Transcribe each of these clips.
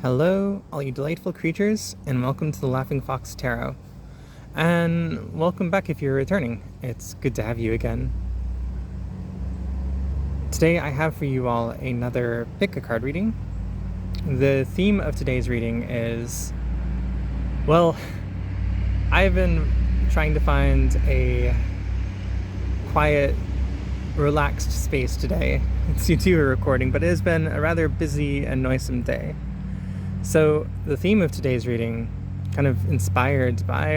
Hello, all you delightful creatures, and welcome to the Laughing Fox Tarot. And welcome back if you're returning. It's good to have you again. Today I have for you all another pick a card reading. The theme of today's reading is, well, I've been trying to find a quiet, relaxed space today. It's you two are recording, but it has been a rather busy and noisome day. So the theme of today's reading, kind of inspired by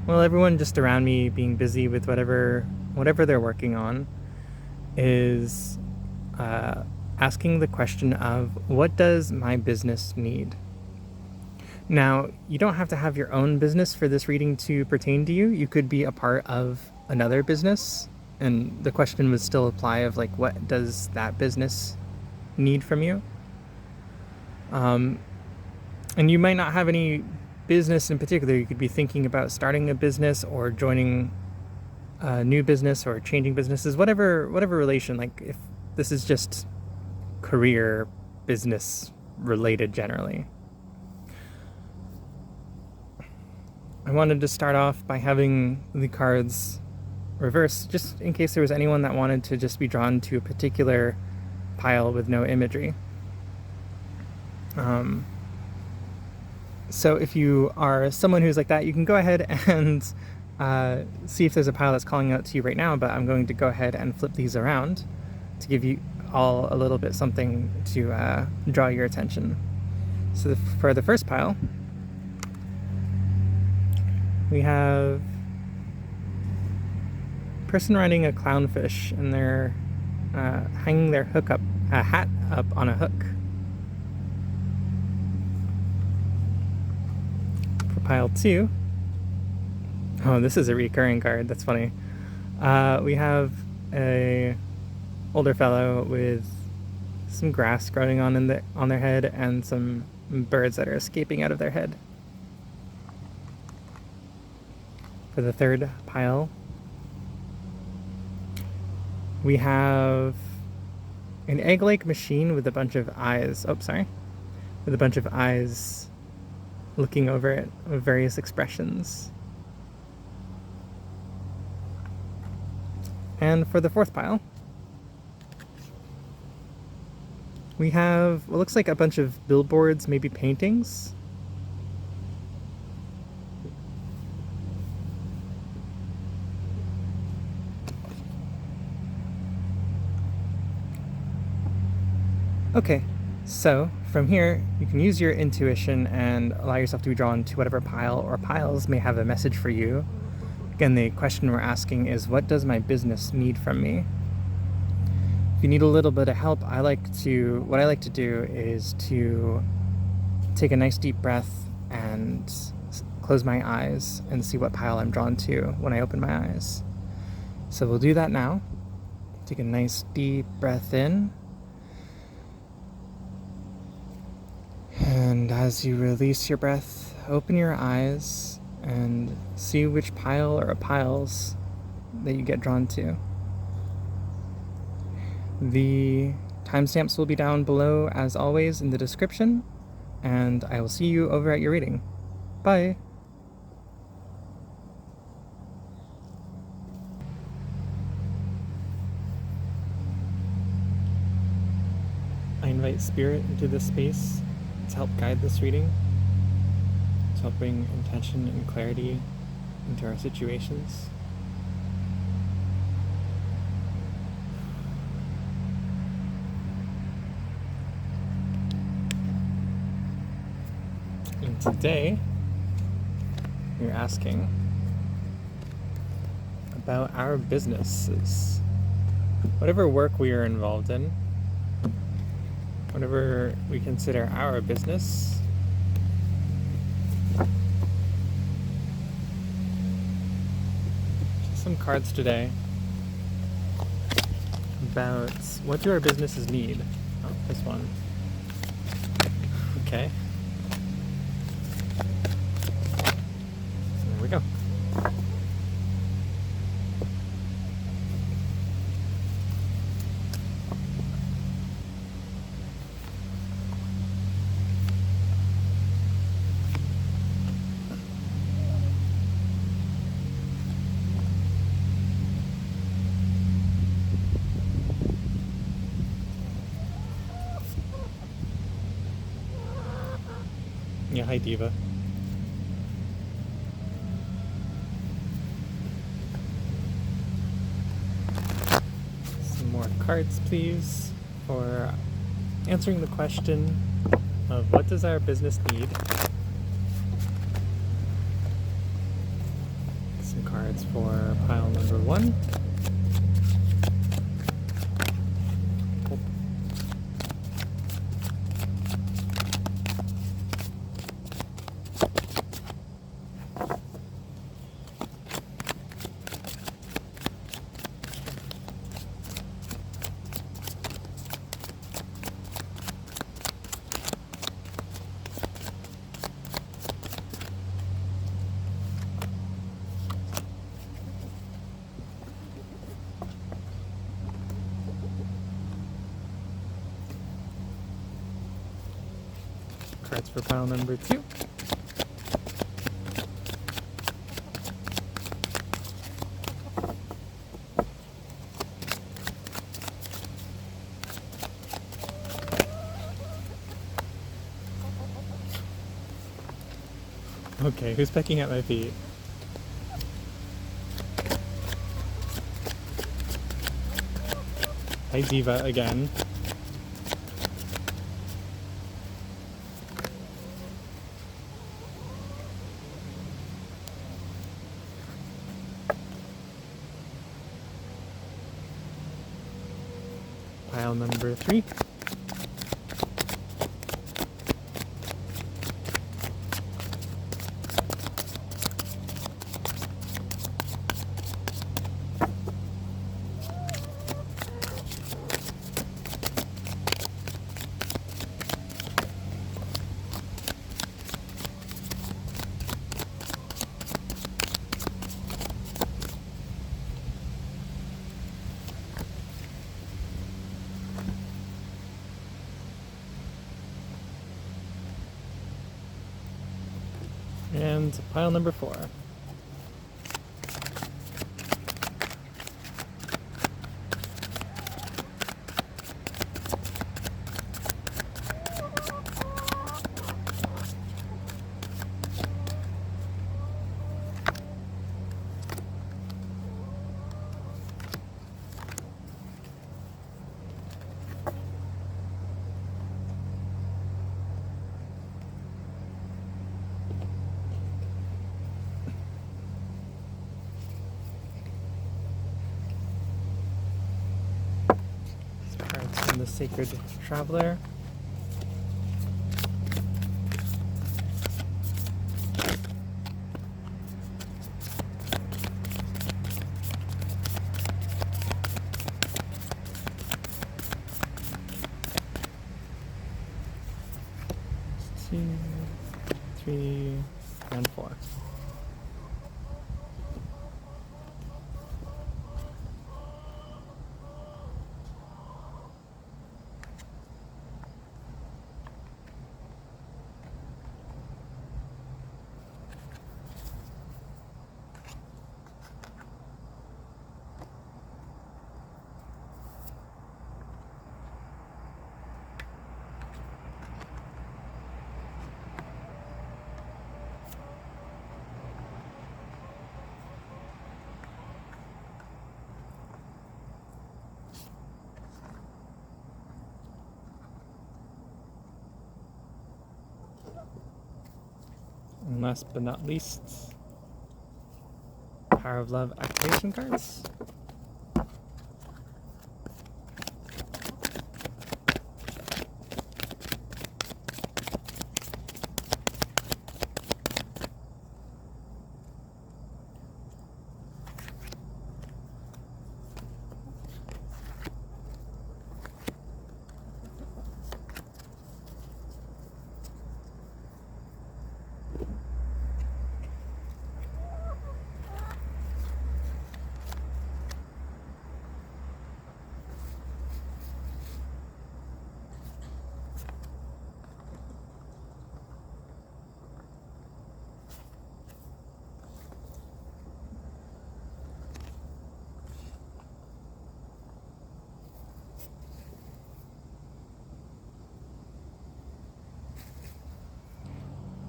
everyone just around me being busy with whatever they're working on, is asking the question of, what does my business need? Now, you don't have to have your own business for this reading to pertain to you. You could be a part of another business, and the question would still apply of like, what does that business need from you? And you might not have any business in particular. You could be thinking about starting a business or joining a new business or changing businesses, whatever relation. Like if this is just career, business related generally. I wanted to start off by having the cards reversed, just in case there was anyone that wanted to just be drawn to a particular pile with no imagery. So if you are someone who's like that, you can go ahead and see if there's a pile that's calling out to you right now, but I'm going to go ahead and flip these around to give you all a little bit something to draw your attention. So for the first pile, we have a person riding a clownfish, and they're hanging their hat up on a hook. For pile 2, oh, this is a recurring card. That's funny. We have a older fellow with some grass growing on their head and some birds that are escaping out of their head. For the third pile, we have an egg-like machine with a bunch of eyes. With a bunch of eyes looking over it with various expressions. And for the fourth pile, we have what looks like a bunch of billboards, maybe paintings. Okay, so from here, you can use your intuition and allow yourself to be drawn to whatever pile or piles may have a message for you. Again, the question we're asking is, what does my business need from me? If you need a little bit of help, what I like to do is to take a nice deep breath and close my eyes and see what pile I'm drawn to when I open my eyes. So we'll do that now. Take a nice deep breath in. And as you release your breath, open your eyes and see which pile or piles that you get drawn to. The timestamps will be down below, as always, in the description, and I will see you over at your reading. Bye! I invite Spirit into this space to help guide this reading, to help bring intention and clarity into our situations. And today, we're asking about our businesses. Whatever work we are involved in, whatever we consider our business, some cards today about what do our businesses need. Oh, this one. Okay. There we go. Yeah, hi Diva. Some more cards, please, for answering the question of what does our business need? Some cards for pile number 1. Cards for pile number 2. Okay, who's pecking at my feet? Hi Diva again. Pile number 3. And pile number 4. Cards from the Sacred Traveler. Two, 3, and 4. And last but not least, Power of Love activation cards.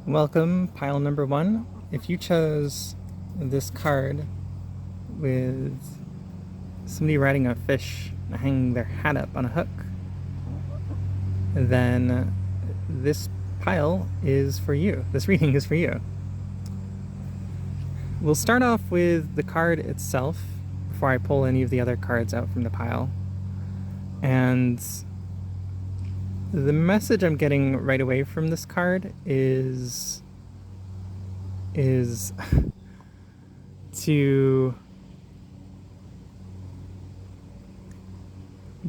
Welcome, pile number 1. If you chose this card with somebody riding a fish hanging their hat up on a hook, then this pile is for you. This reading is for you. We'll start off with the card itself before I pull any of the other cards out from the pile. And the message I'm getting right away from this card is to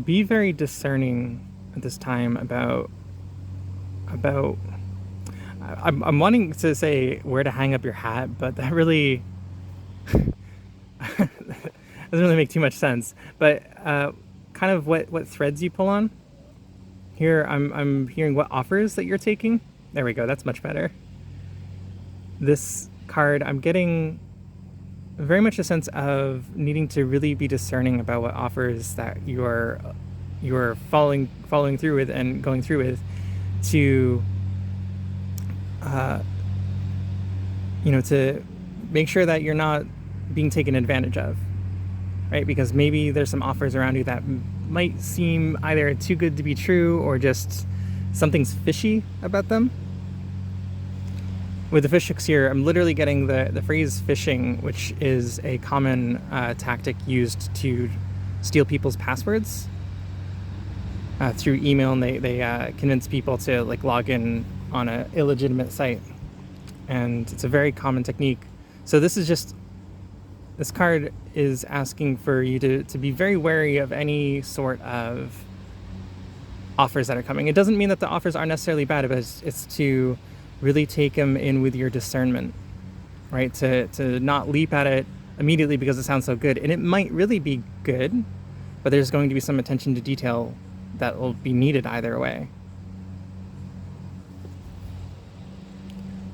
be very discerning at this time about I'm wanting to say where to hang up your hat, but that really doesn't really make too much sense. But kind of what threads you pull on. Here I'm hearing what offers that you're taking. There we go, that's much better. This card, I'm getting very much a sense of needing to really be discerning about what offers that you're following through with and going through with to to make sure that you're not being taken advantage of, right? Because maybe there's some offers around you that might seem either too good to be true or just something's fishy about them. With the fish hooks here, I'm literally getting the phrase phishing, which is a common tactic used to steal people's passwords through email, and they convince people to log in on an illegitimate site, and it's a very common technique. So this card is asking for you to be very wary of any sort of offers that are coming. It doesn't mean that the offers are necessarily bad, but it's to really take them in with your discernment, right? To not leap at it immediately because it sounds so good. And it might really be good, but there's going to be some attention to detail that will be needed either way.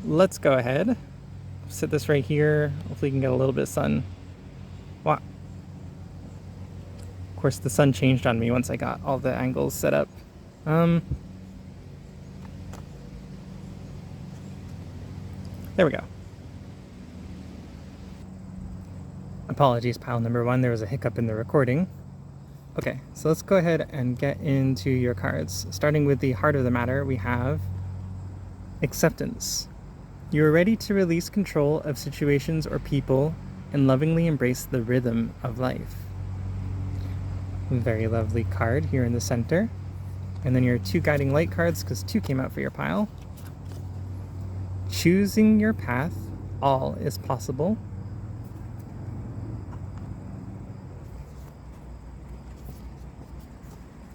Let's go ahead. Sit this right here. Hopefully you can get a little bit of sun. Wow. Of course, the sun changed on me once I got all the angles set up. There we go. Apologies, pile number 1. There was a hiccup in the recording. Okay, so let's go ahead and get into your cards. Starting with the heart of the matter, we have acceptance. You are ready to release control of situations or people and lovingly embrace the rhythm of life. Very lovely card here in the center. And then your 2 guiding light cards, because 2 came out for your pile. Choosing your path, all is possible.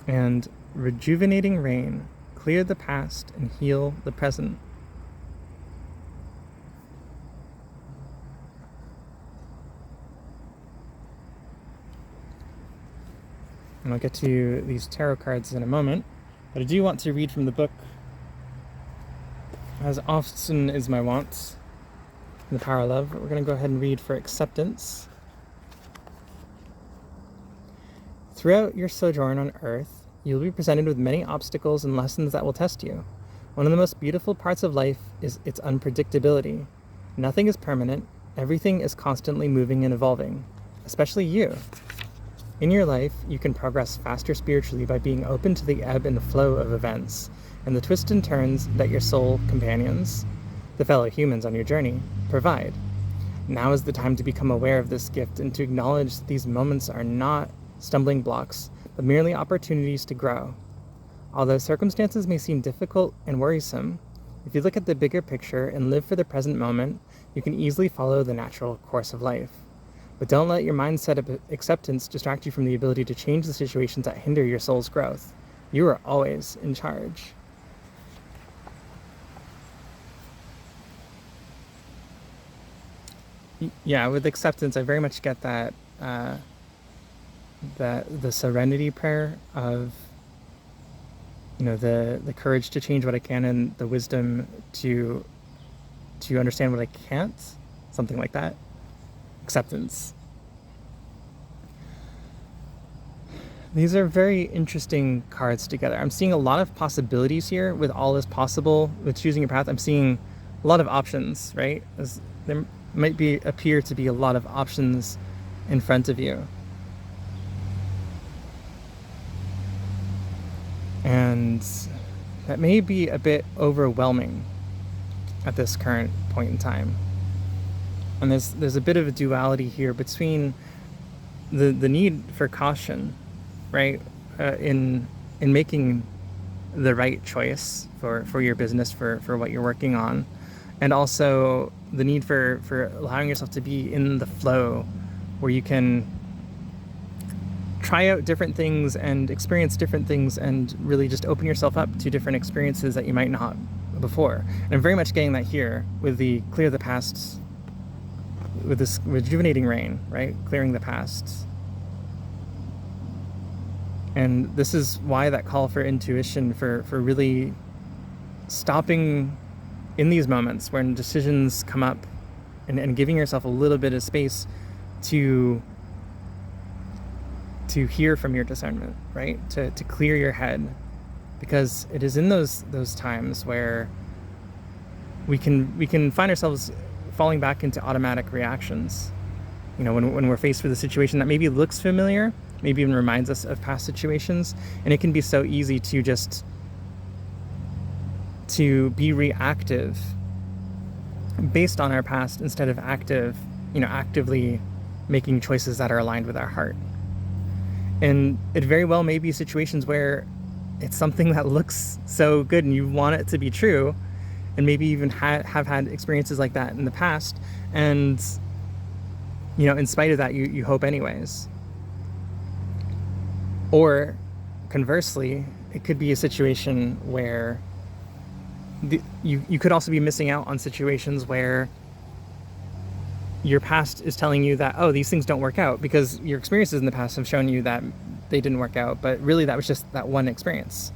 And rejuvenating rain, clear the past and heal the present. And I'll get to these tarot cards in a moment, but I do want to read from the book, as often is my wont, in the Power of Love. We're going to go ahead and read for acceptance. Throughout your sojourn on Earth, you'll be presented with many obstacles and lessons that will test you. One of the most beautiful parts of life is its unpredictability. Nothing is permanent. Everything is constantly moving and evolving, especially you. In your life, you can progress faster spiritually by being open to the ebb and flow of events and the twists and turns that your soul companions, the fellow humans on your journey, provide. Now is the time to become aware of this gift and to acknowledge that these moments are not stumbling blocks, but merely opportunities to grow. Although circumstances may seem difficult and worrisome, if you look at the bigger picture and live for the present moment, you can easily follow the natural course of life. But don't let your mindset of acceptance distract you from the ability to change the situations that hinder your soul's growth. You are always in charge. Yeah, with acceptance, I very much get that the serenity prayer of the courage to change what I can and the wisdom to understand what I can't, something like that. Acceptance. These are very interesting cards together. I'm seeing a lot of possibilities here with all is possible with choosing your path. I'm seeing a lot of options, right? There might appear to be a lot of options in front of you. And that may be a bit overwhelming at this current point in time. And there's a bit of a duality here between the need for caution, right, in making the right choice for your business, for what you're working on, and also the need for allowing yourself to be in the flow where you can try out different things and experience different things and really just open yourself up to different experiences that you might not before. And I'm very much getting that here with the clear the past, with this rejuvenating rain, right? Clearing the past. And this is why that call for intuition, for really stopping in these moments when decisions come up and giving yourself a little bit of space to hear from your discernment, right? To clear your head, because it is in those times where we can find ourselves falling back into automatic reactions. You know, when we're faced with a situation that maybe looks familiar, maybe even reminds us of past situations, and it can be so easy to be reactive based on our past instead of actively making choices that are aligned with our heart. And it very well may be situations where it's something that looks so good and you want it to be true, and maybe even have had experiences like that in the past, and in spite of that you hope anyways. Or conversely, it could be a situation where you could also be missing out on situations where your past is telling you that, oh, these things don't work out, because your experiences in the past have shown you that they didn't work out, but really that was just that one experience.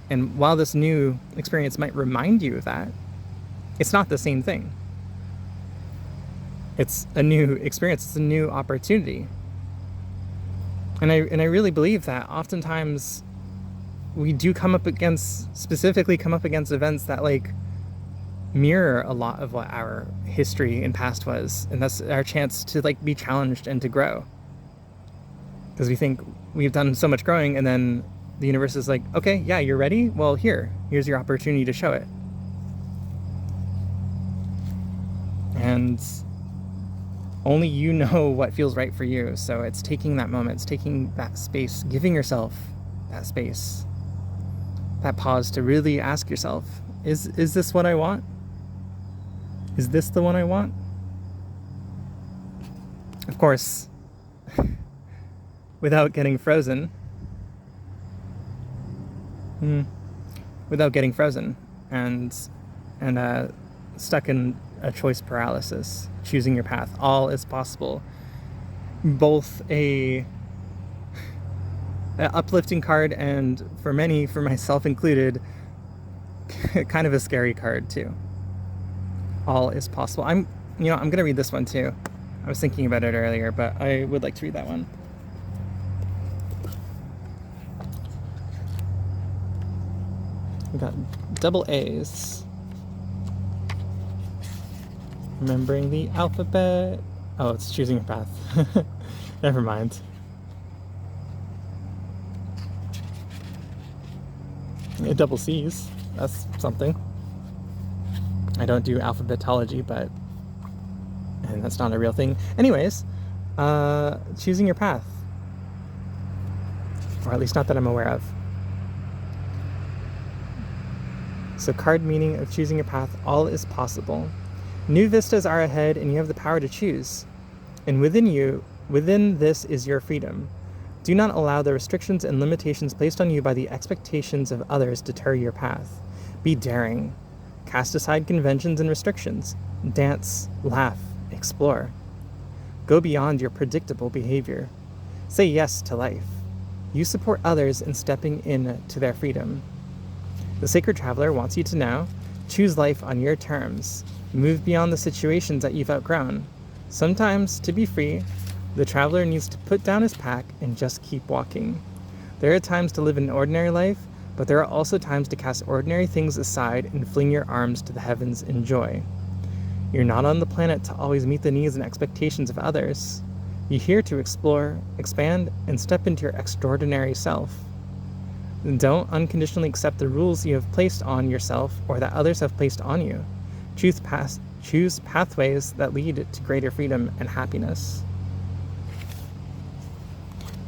And while this new experience might remind you of that, it's not the same thing. It's a new experience, it's a new opportunity. And I really believe that oftentimes we do come up against events that mirror a lot of what our history and past was, and that's our chance to be challenged and to grow, because we think we've done so much growing, and then the universe is like, okay, yeah, you're ready, well, here's your opportunity to show it. And only you know what feels right for you. So it's taking that moment, it's taking that space, giving yourself that space, that pause to really ask yourself, is this what I want? Is this the one I want? Of course, without getting frozen. And stuck in a choice paralysis, choosing your path. All is possible. Both an uplifting card, and for many, for myself included, kind of a scary card too. All is possible. I'm gonna read this one too. I was thinking about it earlier, but I would like to read that one. We got double A's. Remembering the alphabet. Oh, it's choosing your path. Never mind. Double C's. That's something. I don't do alphabetology, and that's not a real thing. Anyways, choosing your path. Or at least not that I'm aware of. So card meaning of choosing your path, all is possible. New vistas are ahead, and you have the power to choose. And within this is your freedom. Do not allow the restrictions and limitations placed on you by the expectations of others deter your path. Be daring. Cast aside conventions and restrictions. Dance, laugh, explore. Go beyond your predictable behavior. Say yes to life. You support others in stepping into their freedom. The Sacred Traveler wants you to know, choose life on your terms. Move beyond the situations that you've outgrown. Sometimes, to be free, the traveler needs to put down his pack and just keep walking. There are times to live an ordinary life, But there are also times to cast ordinary things aside and fling your arms to the heavens in joy. You're not on the planet to always meet the needs and expectations of others. You're here to explore, expand, and step into your extraordinary self. Don't unconditionally accept the rules you have placed on yourself or that others have placed on you. Choose pathways that lead to greater freedom and happiness.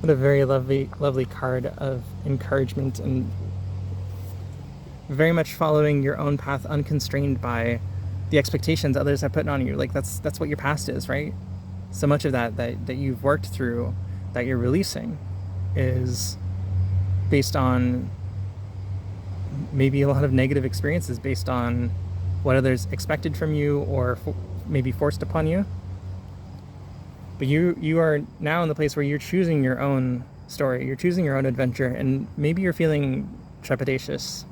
What a very lovely card of encouragement, and very much following your own path unconstrained by the expectations others have put on you. Like that's what your past is, right? So much of that you've worked through, that you're releasing, is based on maybe a lot of negative experiences, based on what others expected from you or maybe forced upon you. But you are now in the place where you're choosing your own story, you're choosing your own adventure, and maybe you're feeling trepidatious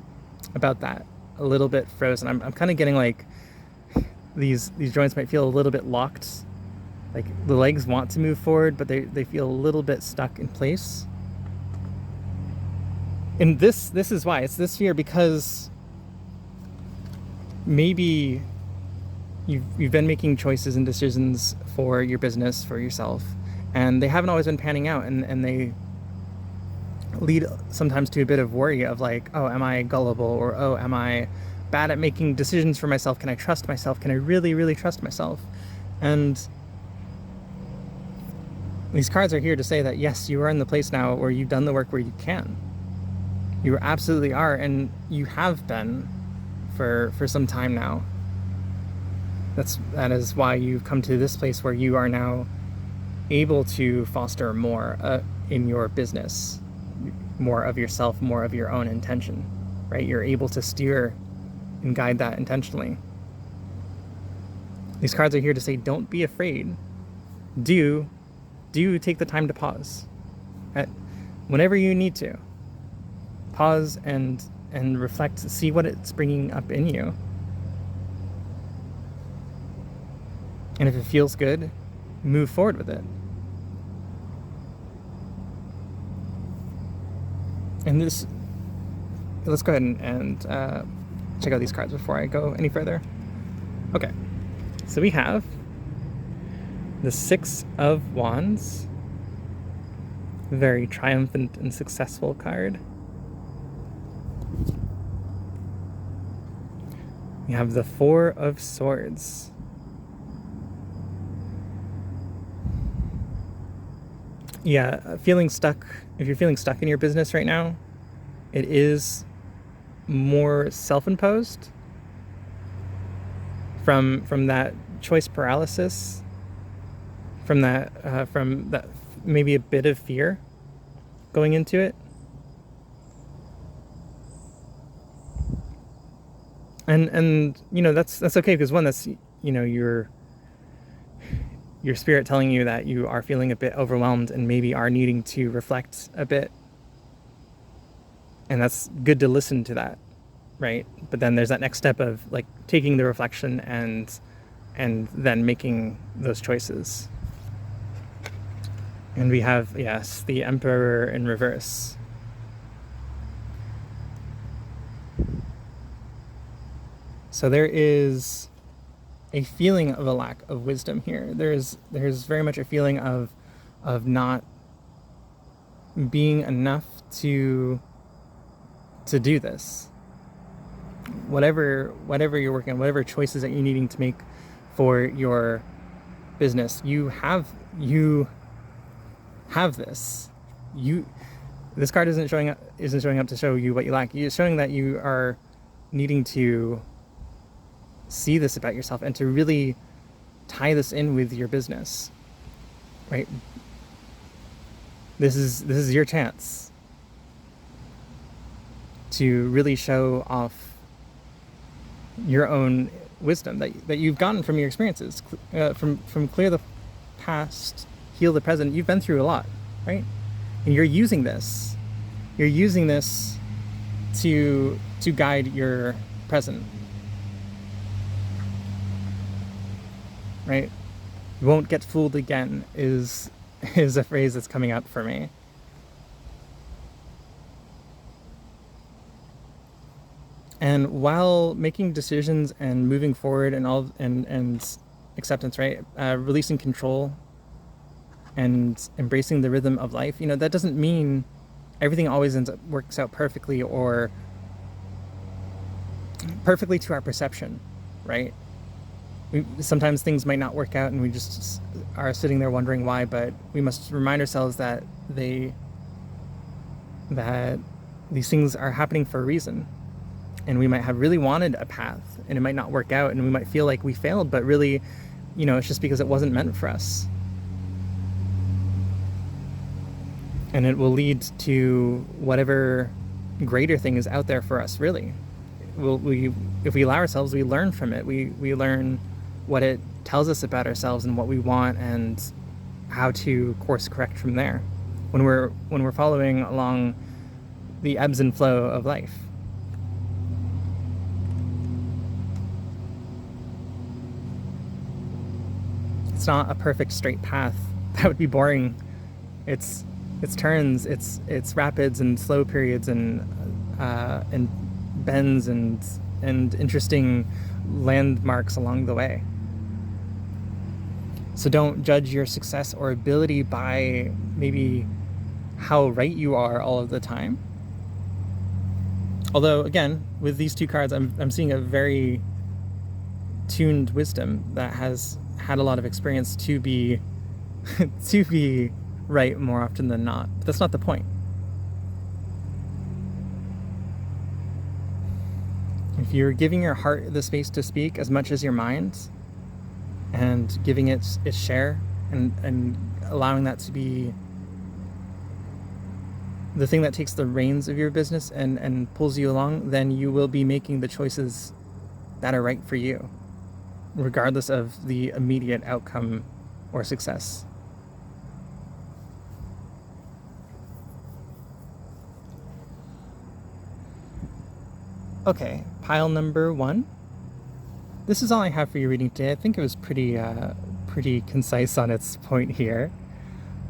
about that, a little bit frozen. I'm kind of getting like these joints might feel a little bit locked, like the legs want to move forward, but they feel a little bit stuck in place. And this is why. It's this fear because maybe you've been making choices and decisions for your business, for yourself, and they haven't always been panning out, and they lead sometimes to a bit of worry of like, oh, am I gullible? Or, oh, am I bad at making decisions for myself? Can I trust myself? Can I really, really trust myself? And these cards are here to say that, yes, you are in the place now where you've done the work where you can. You absolutely are, and you have been for some time now. That is why you've come to this place where you are now able to foster more in your business, more of yourself, more of your own intention, right? You're able to steer and guide that intentionally. These cards are here to say, don't be afraid. Do take the time to pause. Whenever you need to, pause and reflect, see what it's bringing up in you. And if it feels good, move forward with it. And let's go ahead and check out these cards before I go any further. Okay, so we have the Six of Wands, very triumphant and successful card. We have the Four of Swords. Yeah, feeling stuck. If you're feeling stuck in your business right now, it is more self-imposed from that choice paralysis, from that maybe a bit of fear going into it. And you know, that's okay, because one, that's, you know, your spirit telling you that you are feeling a bit overwhelmed and maybe are needing to reflect a bit. And that's good to listen to that, right? But then there's that next step of like taking the reflection and then making those choices. And we have, yes, the Emperor in reverse. So there is a feeling of a lack of wisdom here. There's very much a feeling of not being enough to do this. Whatever you're working on, whatever choices that you're needing to make for your business, you have this. This card isn't showing up to show you what you lack. It's showing that you are needing to see this about yourself and to really tie this in with your business, right? This is your chance to really show off your own wisdom that you've gotten from your experiences, from clear the past, heal the present. You've been through a lot, right? And you're using this to guide your present. Right? You won't get fooled again is a phrase that's coming up for me. And while making decisions and moving forward and acceptance, right? Releasing control and embracing the rhythm of life, that doesn't mean everything always works out perfectly or perfectly to our perception, right? Sometimes things might not work out and we just are sitting there wondering why, but we must remind ourselves that these things are happening for a reason. And we might have really wanted a path and it might not work out and we might feel like we failed, but really, it's just because it wasn't meant for us. And it will lead to whatever greater thing is out there for us, really. If we allow ourselves, we learn from it. We learn what it tells us about ourselves and what we want and how to course correct from there when we're following along the ebbs and flow of life. It's not a perfect straight path. That would be boring. It's turns, it's rapids and slow periods and bends and interesting landmarks along the way. So don't judge your success or ability by maybe how right you are all of the time. Although, again, with these two cards, I'm seeing a very tuned wisdom that has had a lot of experience to be right more often than not. But that's not the point. If you're giving your heart the space to speak as much as your mind and giving it its share and allowing that to be the thing that takes the reins of your business and pulls you along, then you will be making the choices that are right for you, regardless of the immediate outcome or success. Okay, pile number 1. This is all I have for your reading today. I think it was pretty concise on its point here.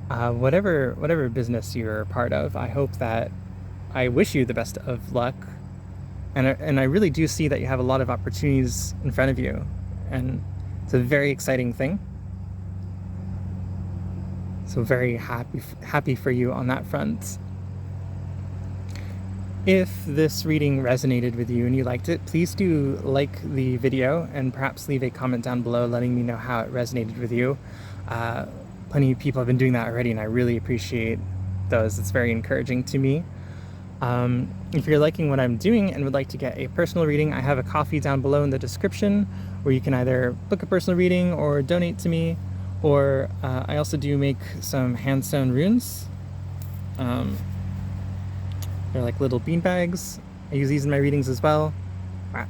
Whatever business you're part of, I wish you the best of luck. And I really do see that you have a lot of opportunities in front of you. And it's a very exciting thing. So very happy for you on that front. If this reading resonated with you and you liked it, please do like the video and perhaps leave a comment down below letting me know how it resonated with you. Plenty of people have been doing that already and I really appreciate those. It's very encouraging to me. If you're liking what I'm doing and would like to get a personal reading, I have a Ko-fi down below in the description where you can either book a personal reading or donate to me, or I also do make some hand-sewn runes. They're like little bean bags. I use these in my readings as well. Wow.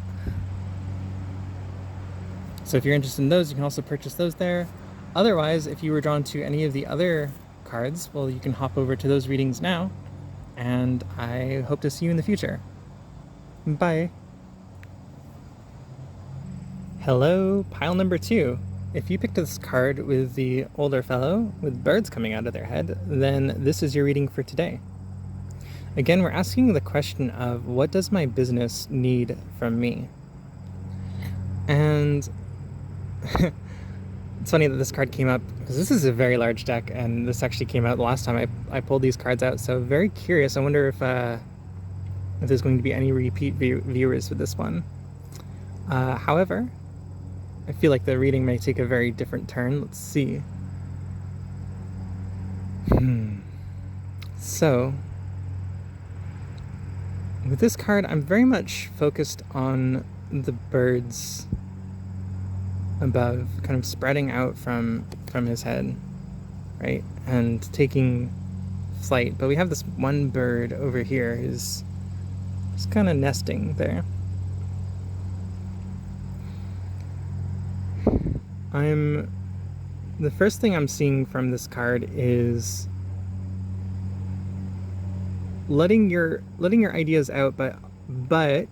So if you're interested in those, you can also purchase those there. Otherwise, if you were drawn to any of the other cards, well, you can hop over to those readings now. And I hope to see you in the future. Bye. Hello, pile number 2. If you picked this card with the older fellow with birds coming out of their head, then this is your reading for today. Again, we're asking the question of what does my business need from me? And it's funny that this card came up because this is a very large deck and this actually came out the last time I pulled these cards out. So very curious. I wonder if there's going to be any repeat viewers with this one. However, I feel like the reading may take a very different turn. Let's see. So with this card, I'm very much focused on the birds above, kind of spreading out from his head, right? And taking flight. But we have this one bird over here who's just kind of nesting there. The first thing I'm seeing from this card is letting your ideas out, but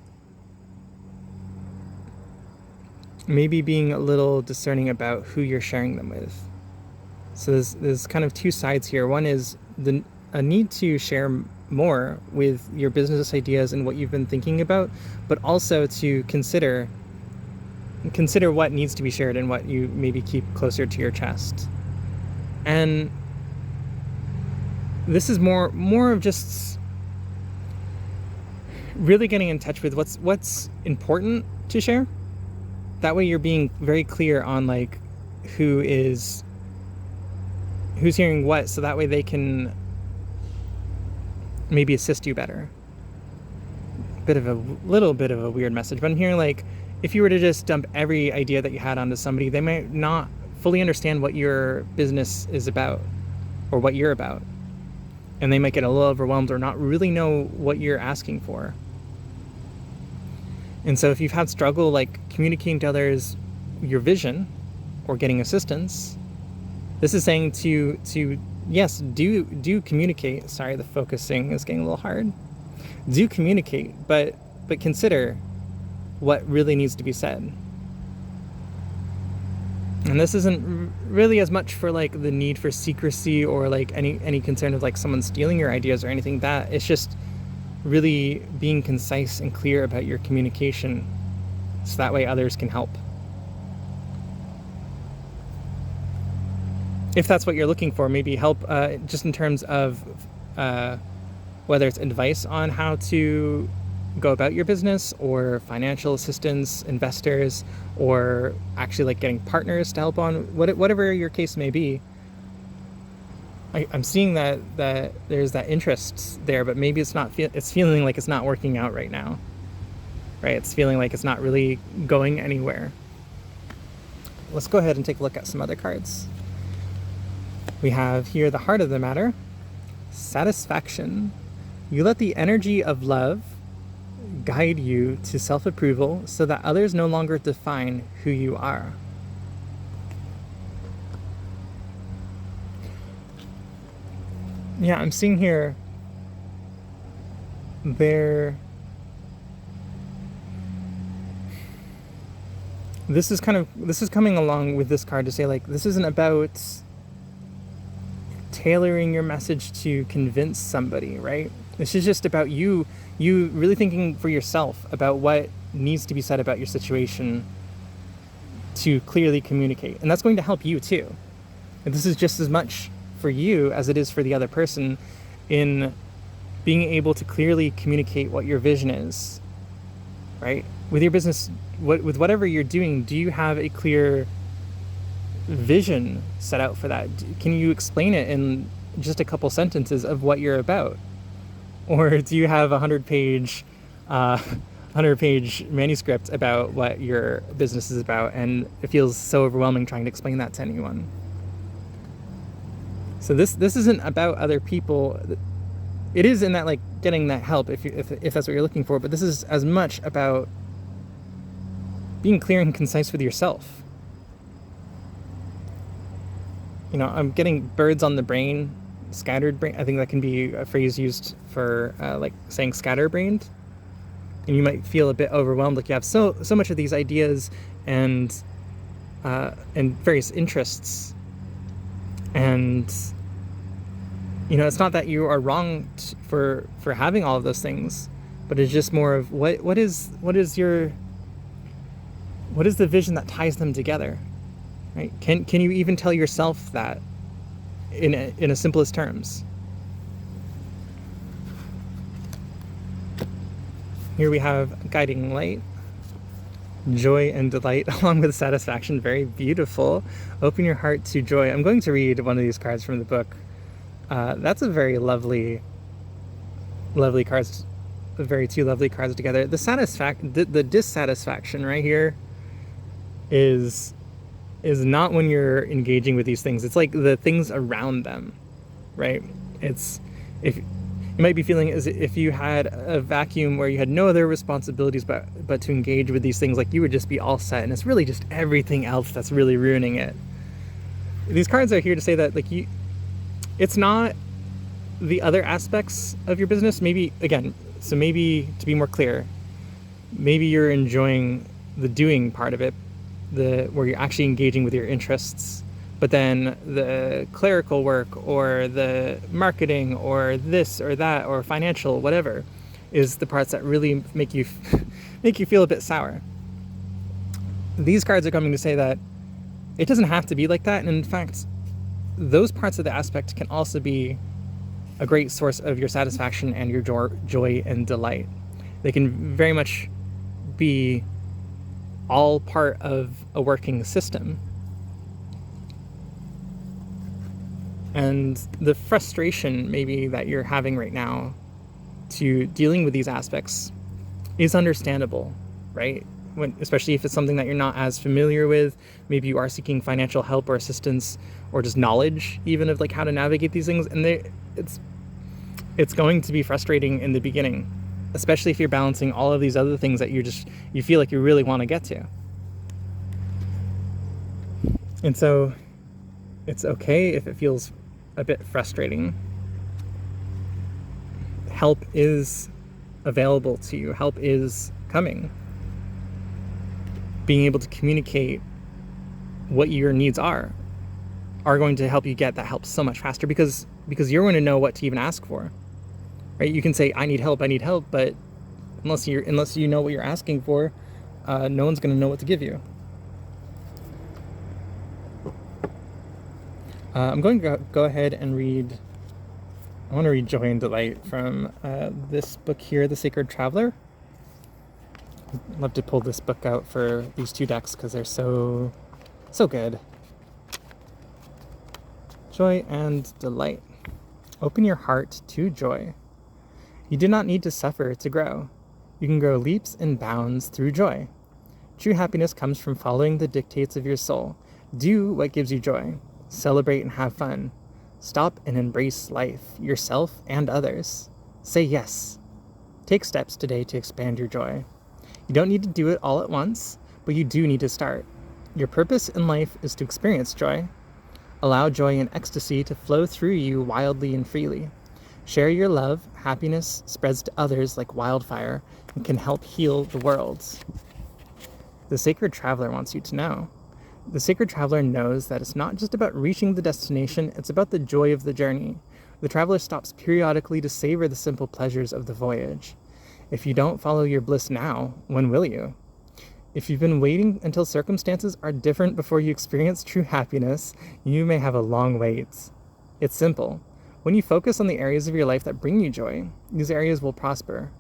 maybe being a little discerning about who you're sharing them with. So there's kind of two sides here. One is a need to share more with your business ideas and what you've been thinking about, but also to consider what needs to be shared and what you maybe keep closer to your chest. And this is more of just really getting in touch with what's important to share. That way you're being very clear on like who's hearing what, so that way they can maybe assist you better. Little bit of a weird message, but I'm hearing like if you were to just dump every idea that you had onto somebody, they might not fully understand what your business is about or what you're about. And they might get a little overwhelmed or not really know what you're asking for. And so if you've had struggle like communicating to others your vision or getting assistance, this is saying to yes, do communicate. Sorry, the focusing is getting a little hard. Do communicate, but consider what really needs to be said. And this isn't really as much for like the need for secrecy or like any concern of like someone stealing your ideas or anything. That it's just really being concise and clear about your communication, so that way others can help. If that's what you're looking for, maybe help just in terms of whether it's advice on how to go about your business, or financial assistance, investors, or actually like getting partners to help on whatever your case may be. I'm seeing that there's that interest there, but maybe it's feeling like it's not working out right now, right? It's feeling like it's not really going anywhere. Let's go ahead and take a look at some other cards. We have here the heart of the matter, satisfaction. You let the energy of love guide you to self-approval so that others no longer define who you are. Yeah, I'm seeing here this is coming along with this card to say like this isn't about tailoring your message to convince somebody, right? This is just about you really thinking for yourself about what needs to be said about your situation to clearly communicate. And that's going to help you too. And this is just as much for you as it is for the other person in being able to clearly communicate what your vision is, right? With your business, with whatever you're doing, do you have a clear vision set out for that? Can you explain it in just a couple sentences of what you're about? Or do you have a 100-page manuscript about what your business is about, and it feels so overwhelming trying to explain that to anyone? So this isn't about other people. It is in that like getting that help if that's what you're looking for, but this is as much about being clear and concise with yourself. You know, I'm getting birds on the brain, scattered brain. I think that can be a phrase used for like saying scatterbrained. And you might feel a bit overwhelmed, like you have so much of these ideas and various interests. And you know, it's not that you are wrong for having all of those things, but it's just more of what is the vision that ties them together, right? Can you even tell yourself that in a simplest terms? Here we have guiding light, joy and delight, along with satisfaction. Very beautiful. Open your heart to joy. I'm going to read one of these cards from the book. That's a very lovely cards. Two lovely cards together. The dissatisfaction right here is not when you're engaging with these things. It's like the things around them, right? It's if you might be feeling as if you had a vacuum where you had no other responsibilities but to engage with these things, like you would just be all set, and it's really just everything else that's really ruining it. These cards are here to say that it's not the other aspects of your business. Maybe to be more clear, maybe you're enjoying the doing part of it, where you're actually engaging with your interests, But then the clerical work or the marketing or this or that or financial, whatever, is the parts that really make you make you feel a bit sour. These cards are coming to say that it doesn't have to be like that. And in fact, those parts of the aspect can also be a great source of your satisfaction and your joy and delight. They can very much be all part of a working system. And the frustration maybe that you're having right now to dealing with these aspects is understandable, right? Especially if it's something that you're not as familiar with. Maybe you are seeking financial help or assistance or just knowledge even of like how to navigate these things. And it's going to be frustrating in the beginning, especially if you're balancing all of these other things that you feel like you really want to get to. And so it's okay if it feels a bit frustrating. Help is available to you. Help is coming. Being able to communicate what your needs are going to help you get that help so much faster because you're going to know what to even ask for, right? You can say, I need help, but unless you know what you're asking for, no one's going to know what to give you. I'm going to go ahead and read. I want to read Joy and Delight from this book here, The Sacred Traveler. I'd love to pull this book out for these two decks because they're so good. Joy and Delight. Open your heart to joy. You do not need to suffer to grow. You can grow leaps and bounds through joy. True happiness comes from following the dictates of your soul. Do what gives you joy. Celebrate and have fun. Stop and embrace life, yourself and others. Say yes. Take steps today to expand your joy. You don't need to do it all at once, but you do need to start. Your purpose in life is to experience joy. Allow joy and ecstasy to flow through you wildly and freely. Share your love. Happiness spreads to others like wildfire and can help heal the world. The Sacred Traveler wants you to know. The Sacred Traveler knows that it's not just about reaching the destination, it's about the joy of the journey. The traveler stops periodically to savor the simple pleasures of the voyage. If you don't follow your bliss now, when will you? If you've been waiting until circumstances are different before you experience true happiness, you may have a long wait. It's simple. When you focus on the areas of your life that bring you joy, these areas will prosper.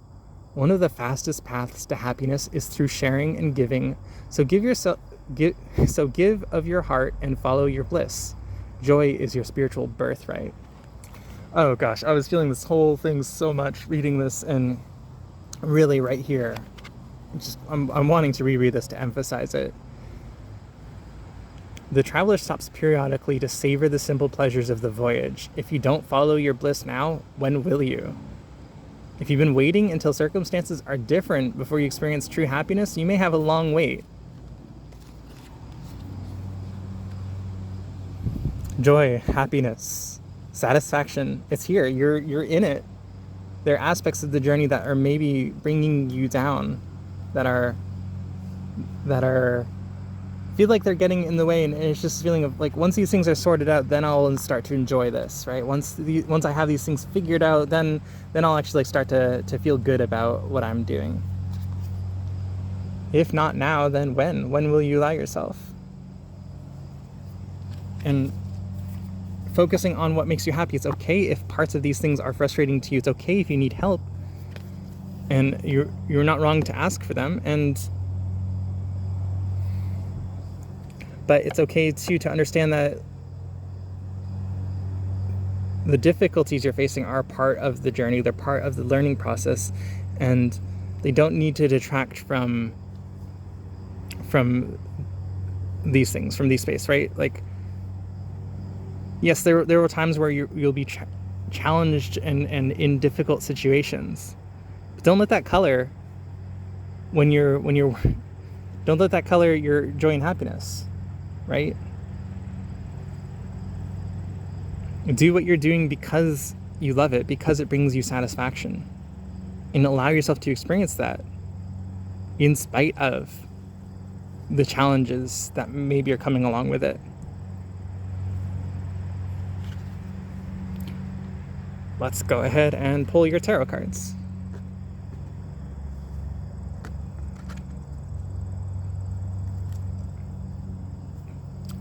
One of the fastest paths to happiness is through sharing and giving. So give of your heart and follow your bliss. Joy is your spiritual birthright. Oh gosh, I was feeling this whole thing so much reading this, and really right here, I'm wanting to reread this to emphasize it. The traveler stops periodically to savor the simple pleasures of the voyage. If you don't follow your bliss now, when will you? If you've been waiting until circumstances are different before you experience true happiness, you may have a long wait. Joy, happiness, satisfaction, it's here. You're in it. There are aspects of the journey that are maybe bringing you down, that are feel like they're getting in the way, and it's just a feeling of like, once these things are sorted out, then I'll start to enjoy this, right? Once I have these things figured out, then I'll actually start to feel good about what I'm doing. If not now, then when? When will you allow yourself? And focusing on what makes you happy. It's okay if parts of these things are frustrating to you. It's okay if you need help. And you're not wrong to ask for them. But it's okay too to understand that the difficulties you're facing are part of the journey. They're part of the learning process, and they don't need to detract from these things, from these space, right? Like, yes, there were times where you'll be challenged and in difficult situations. But don't let that color don't let that color your joy and happiness, right? Do what you're doing because you love it, because it brings you satisfaction. And allow yourself to experience that in spite of the challenges that maybe are coming along with it. let's go ahead and pull your tarot cards.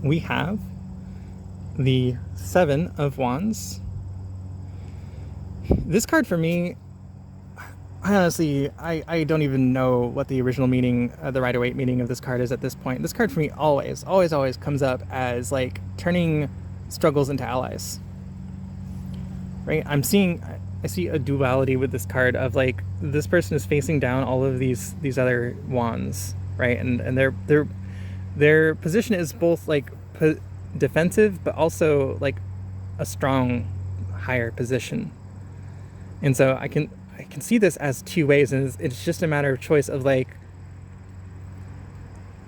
We have the Seven of Wands. This card for me, I don't even know what the original meaning, the Rider-Waite meaning of this card is at this point. This card for me always comes up as like turning struggles into allies. Right? I see a duality with this card of like this person is facing down all of these other wands, right? And their position is both like defensive, but also like a strong, higher position. And so I can see this as two ways, and it's just a matter of choice of like,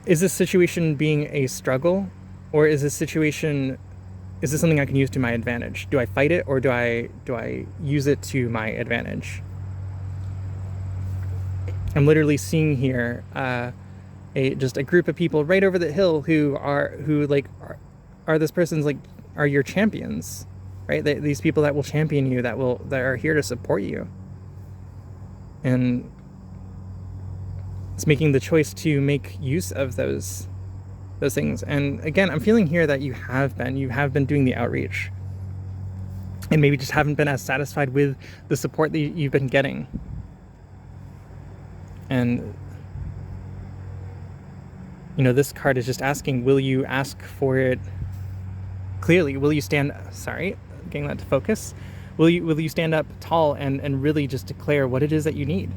is this situation being a struggle, or is this something I can use to my advantage? Do I fight it, or do I use it to my advantage? I'm literally seeing here just a group of people right over the hill who are this person's like are your champions, right? These people that will champion you, that are here to support you. And it's making the choice to make use of those things. And again, I'm feeling here that you have been doing the outreach, and maybe just haven't been as satisfied with the support that you've been getting. And this card is just asking, will you ask for it clearly? Will you getting that to focus. Will you stand up tall and really just declare what it is that you need,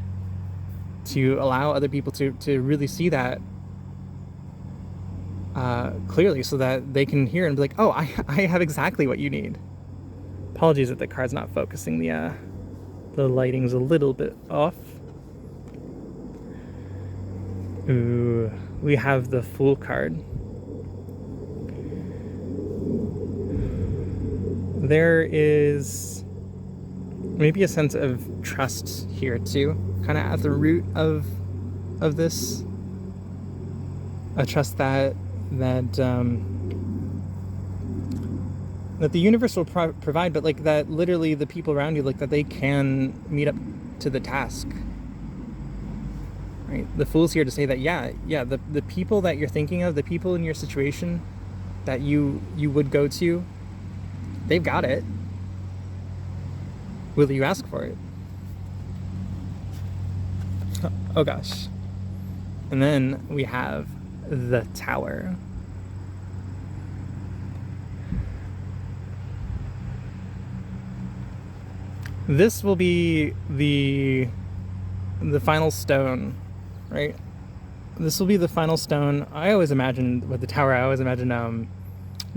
to allow other people to really see that clearly, so that they can hear and be like, oh, I have exactly what you need. Apologies that the card's not focusing. The lighting's a little bit off. Ooh, we have the Fool card. There is maybe a sense of trust here too, kind of at the root of this. A trust that the universe will provide, but like that literally the people around you, like that they can meet up to the task. Right? The Fool's here to say that the people that you're thinking of, the people in your situation that you would go to, they've got it. Will you ask for it? Oh gosh. And then we have the Tower. This will be the final stone, right? This will be the final stone. I always imagine with the Tower,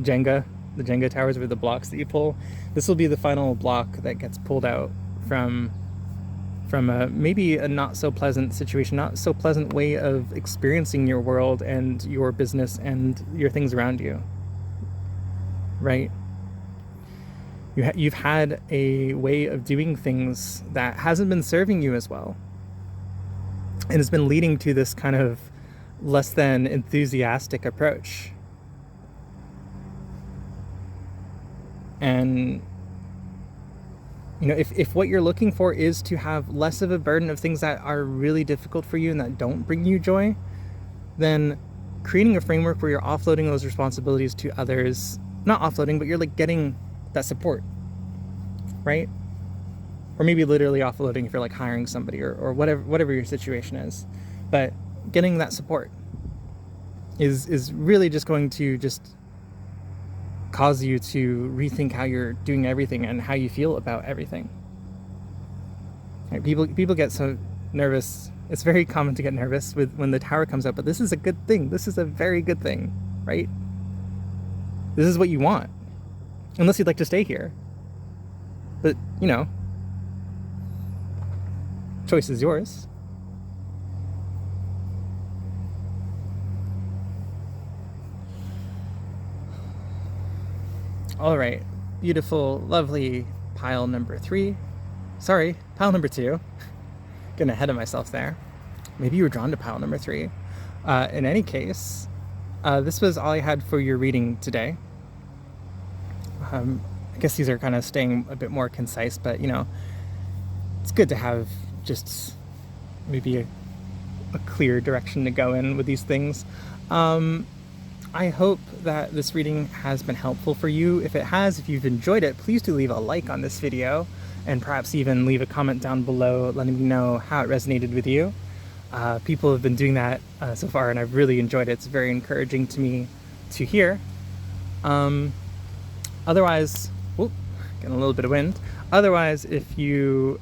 Jenga. The Jenga towers with the blocks that you pull. This will be the final block that gets pulled out from maybe a not so pleasant situation, not so pleasant way of experiencing your world and your business and your things around you, right? You've had a way of doing things that hasn't been serving you as well, and it's been leading to this kind of less than enthusiastic approach. And if what you're looking for is to have less of a burden of things that are really difficult for you and that don't bring you joy, then creating a framework where you're offloading those responsibilities to others, not offloading, but you're like getting that support, right? Or maybe literally offloading if you're like hiring somebody or whatever your situation is. But getting that support is really just going to just cause you to rethink how you're doing everything and how you feel about everything. Right? People get so nervous. It's very common to get nervous when the Tower comes up, but this is a good thing. This is a very good thing, right? This is what you want, unless you'd like to stay here. But choice is yours. All right, beautiful, lovely pile number 3. Sorry, pile number 2. Getting ahead of myself there. Maybe you were drawn to pile number 3. In any case, this was all I had for your reading today. guess these are kind of staying a bit more concise, but, you know, it's good to have just maybe a clear direction to go in with these things. I hope that this reading has been helpful for you. If it has, if you've enjoyed it, please do leave a like on this video and perhaps even leave a comment down below letting me know how it resonated with you. People have been doing that so far, and I've really enjoyed it. It's very encouraging to me to hear. Otherwise, whoop, getting a little bit of wind. Otherwise, if you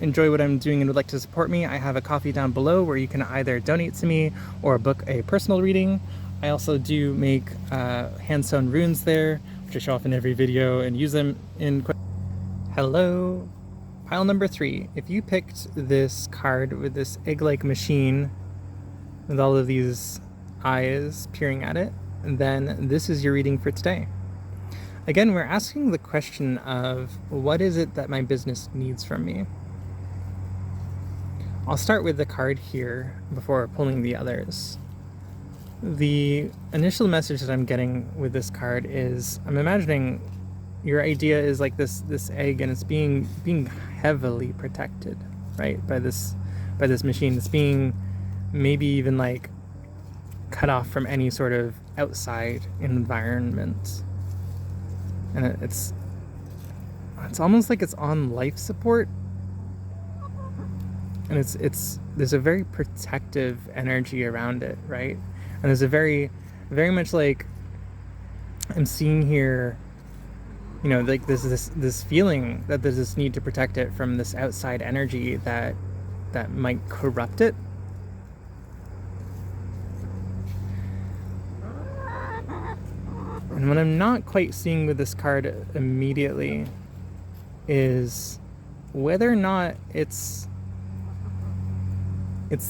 enjoy what I'm doing and would like to support me, I have a Ko-fi down below where you can either donate to me or book a personal reading. I also do make hand-sewn runes there, which I show off in every video and use them in... Hello. Pile number 3. If you picked this card with this egg-like machine with all of these eyes peering at it, then this is your reading for today. Again, we're asking the question of, what is it that my business needs from me? I'll start with the card here before pulling the others. The initial message that I'm getting with this card is, I'm imagining your idea is like this egg, and it's being heavily protected, right, by this machine. It's being maybe even like cut off from any sort of outside environment, and it's almost like it's on life support, and it's there's a very protective energy around it, right? And there's a very much like, I'm seeing here, you know, like this feeling that there's this need to protect it from this outside energy that might corrupt it. And what I'm not quite seeing with this card immediately is whether or not it's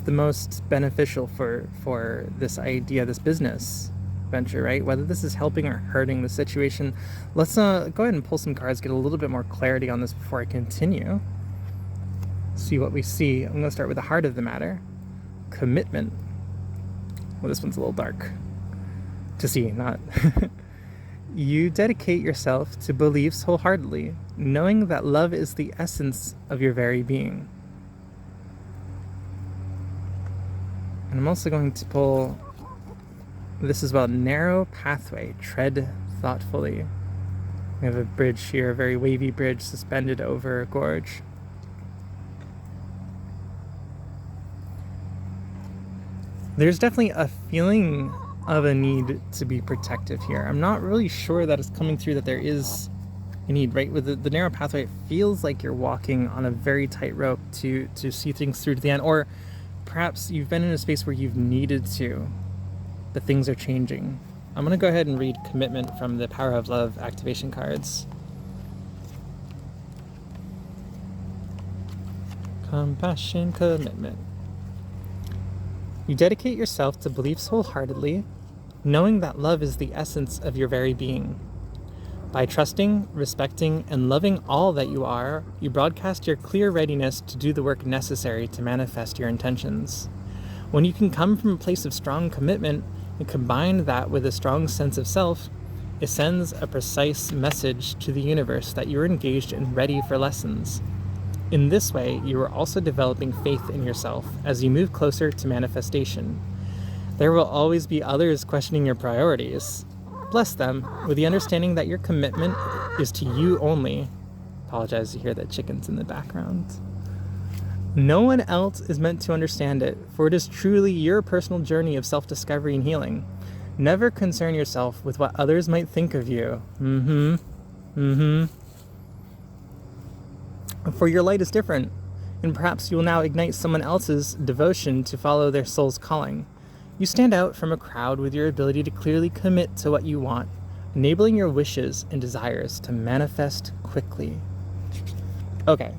the most beneficial for this idea, this business venture, right? Whether this is helping or hurting the situation. Let's go ahead and pull some cards, get a little bit more clarity on this before I continue. See what we see. I'm going to start with the heart of the matter. Commitment. Well, this one's a little dark to see, not... You dedicate yourself to beliefs wholeheartedly, knowing that love is the essence of your very being. And I'm also going to pull, this is about narrow pathway, tread thoughtfully. We have a bridge here, a very wavy bridge suspended over a gorge. There's definitely a feeling of a need to be protective here. I'm not really sure that it's coming through that there is a need, right? With the narrow pathway, it feels like you're walking on a very tight rope to see things through to the end, or perhaps you've been in a space where you've needed to, but things are changing. I'm going to go ahead and read Commitment from the Power of Love activation cards. Compassion, commitment. You dedicate yourself to beliefs wholeheartedly, knowing that love is the essence of your very being. By trusting, respecting, and loving all that you are, you broadcast your clear readiness to do the work necessary to manifest your intentions. When you can come from a place of strong commitment and combine that with a strong sense of self, it sends a precise message to the universe that you're engaged and ready for lessons. In this way, you are also developing faith in yourself as you move closer to manifestation. There will always be others questioning your priorities. Bless them with the understanding that your commitment is to you only. Apologize to hear that chicken's in the background. No one else is meant to understand it, for it is truly your personal journey of self-discovery and healing. Never concern yourself with what others might think of you. For your light is different, and perhaps you will now ignite someone else's devotion to follow their soul's calling. You stand out from a crowd with your ability to clearly commit to what you want, enabling your wishes and desires to manifest quickly. Okay.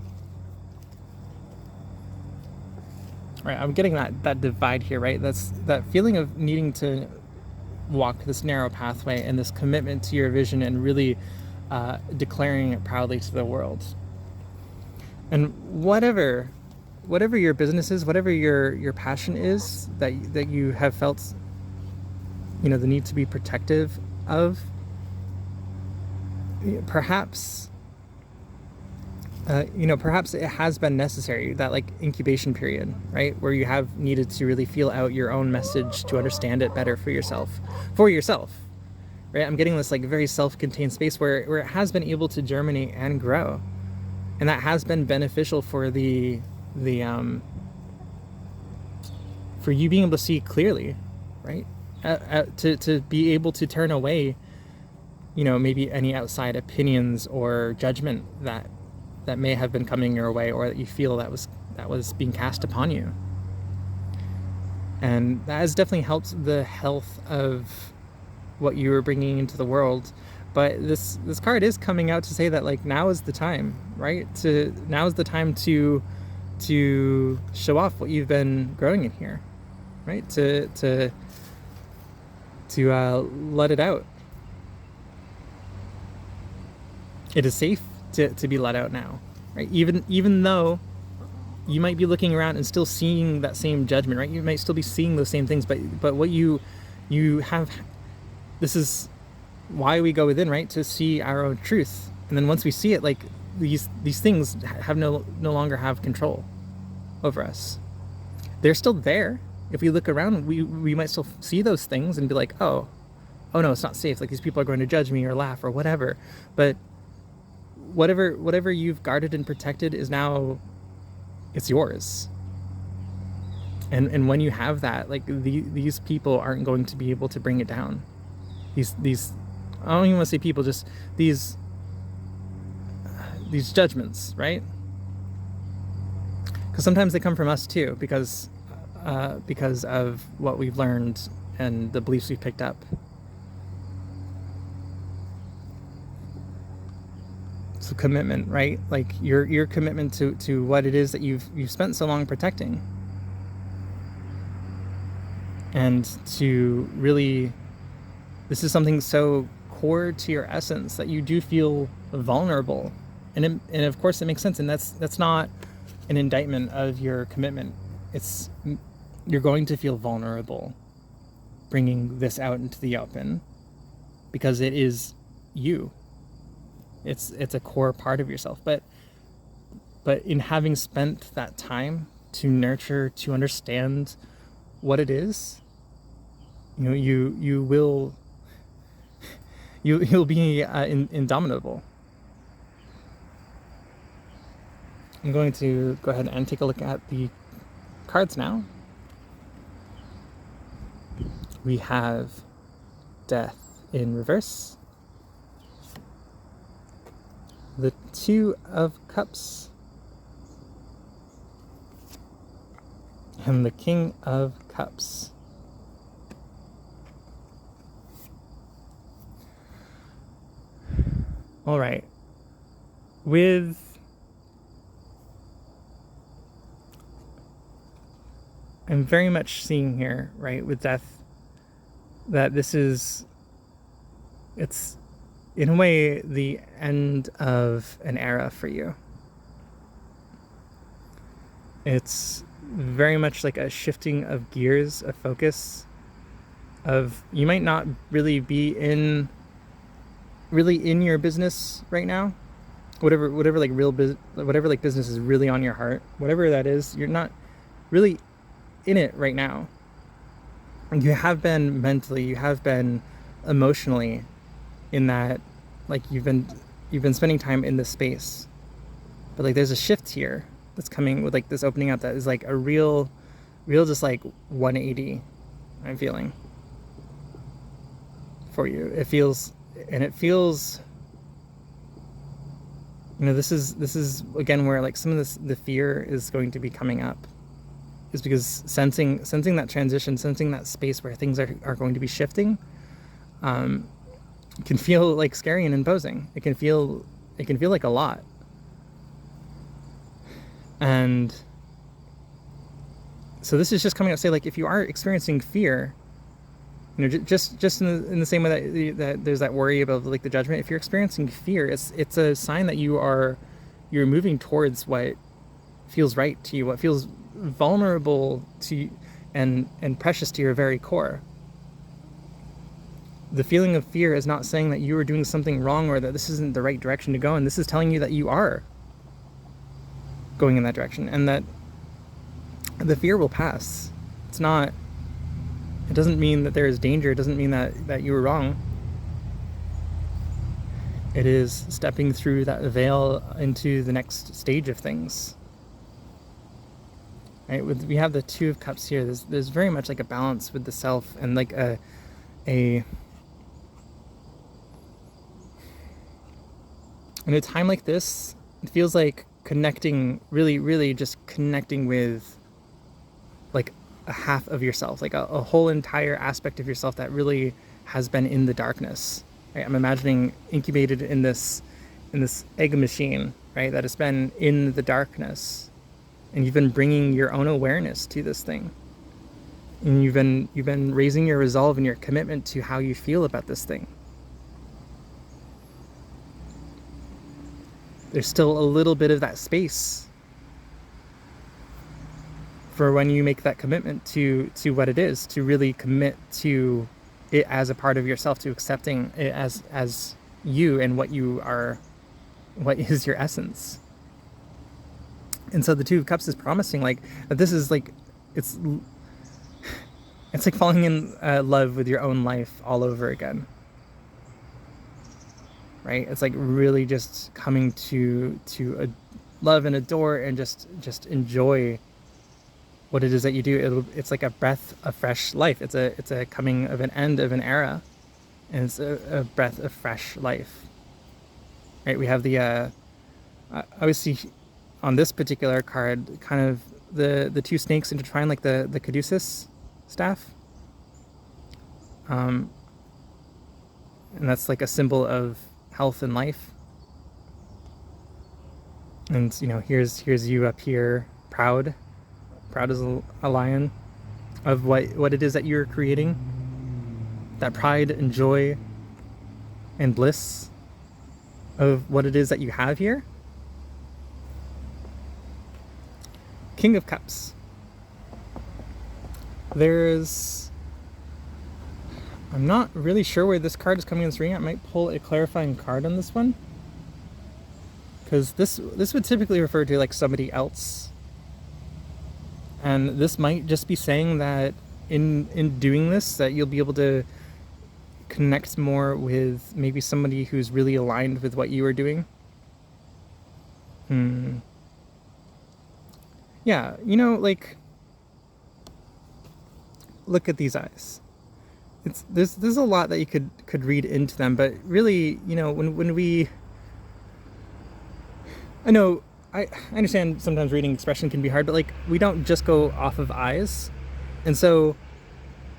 Right, I'm getting that divide here, right? That's that feeling of needing to walk this narrow pathway and this commitment to your vision and really declaring it proudly to the world. And whatever your business is, whatever your passion is that you have felt, you know, the need to be protective of, perhaps perhaps it has been necessary, that like incubation period, right, where you have needed to really feel out your own message to understand it better for yourself, right? I'm getting this like very self-contained space where it has been able to germinate and grow, and that has been beneficial for the for you being able to see clearly, right? To be able to turn away, maybe any outside opinions or judgment that may have been coming your way, or that you feel that was being cast upon you. And that has definitely helped the health of what you were bringing into the world. But this card is coming out to say that like now is the time, right? Now is the time to show off what you've been growing in here, right? To let it out. It is safe to be let out now, right? Even though you might be looking around and still seeing that same judgment, right? You might still be seeing those same things, but what you have, this is why we go within, right? To see our own truth. And then once we see it, like these things have no longer have control over us. They're still there. If we look around, we might still see those things and be like, oh no, it's not safe. Like these people are going to judge me or laugh or whatever. But whatever you've guarded and protected is now, it's yours. And when you have that, like these people aren't going to be able to bring it down. These I don't even want to say people, just these judgments, right? Because sometimes they come from us too, because of what we've learned and the beliefs we've picked up. So commitment, right? Like your commitment to what it is that you've spent so long protecting, and to really, this is something so core to your essence that you do feel vulnerable, and of course it makes sense, and that's not an indictment of your commitment. It's, you're going to feel vulnerable bringing this out into the open, because it is you. It's a core part of yourself, but in having spent that time to nurture, to understand what it is, you'll be indomitable. I'm going to go ahead and take a look at the cards now. We have Death in reverse, the Two of Cups, and the King of Cups. All right. I'm very much seeing here, right, with Death, that it's in a way the end of an era for you. It's very much like a shifting of gears, of focus, of, you might not really be in your business right now, whatever like whatever like business is really on your heart, whatever that is, you're not really in it right now. You have been mentally, you have been emotionally, in that like you've been spending time in this space, but like there's a shift here that's coming with like this opening up that is like a real just like 180, I'm feeling for you. It feels, this is again where like some of the fear is going to be coming up, is because sensing that transition, sensing that space where things are going to be shifting, can feel like scary and imposing. It can feel like a lot. And so this is just coming out to say, like, if you are experiencing fear, just in the same way that there's that worry about like the judgment, if you're experiencing fear, it's a sign that you're moving towards what feels right to you, what feels vulnerable to you and precious to your very core. The feeling of fear is not saying that you are doing something wrong or that this isn't the right direction to go, and this is telling you that you are going in that direction, and that the fear will pass. It doesn't mean that there is danger. It doesn't mean that you were wrong. It is stepping through that veil into the next stage of things. Right? We have the Two of Cups here. There's very much like a balance with the self, and like in a time like this, it feels like connecting, really, really just connecting with like a half of yourself, like a whole entire aspect of yourself that really has been in the darkness. Right? I'm imagining incubated in this egg machine, right? That has been in the darkness, and you've been bringing your own awareness to this thing, and you've been raising your resolve and your commitment to how you feel about this thing. There's still a little bit of that space for when you make that commitment to what it is, to really commit to it as a part of yourself, to accepting it as you and what you are, what is your essence. And so the Two of Cups is promising like that this is like, it's like falling in love with your own life all over again. Right? It's like really just coming to love and adore and just enjoy what it is that you do. It's like a breath of fresh life. It's a coming of an end of an era, and it's a breath of fresh life. Right? We have the obviously on this particular card, kind of the two snakes intertwine like the caduceus staff, and that's like a symbol of health and life. And here's you up here, proud as a lion of what it is that you're creating, that pride and joy and bliss of what it is that you have here. King of Cups. I'm not really sure where this card is coming in this reading. I might pull a clarifying card on this one, because this would typically refer to like somebody else, and this might just be saying that in doing this, that you'll be able to connect more with maybe somebody who's really aligned with what you are doing. Yeah, like, look at these eyes. There's a lot that you could read into them, but really, when we, I know, I understand sometimes reading expression can be hard, but like, we don't just go off of eyes. And so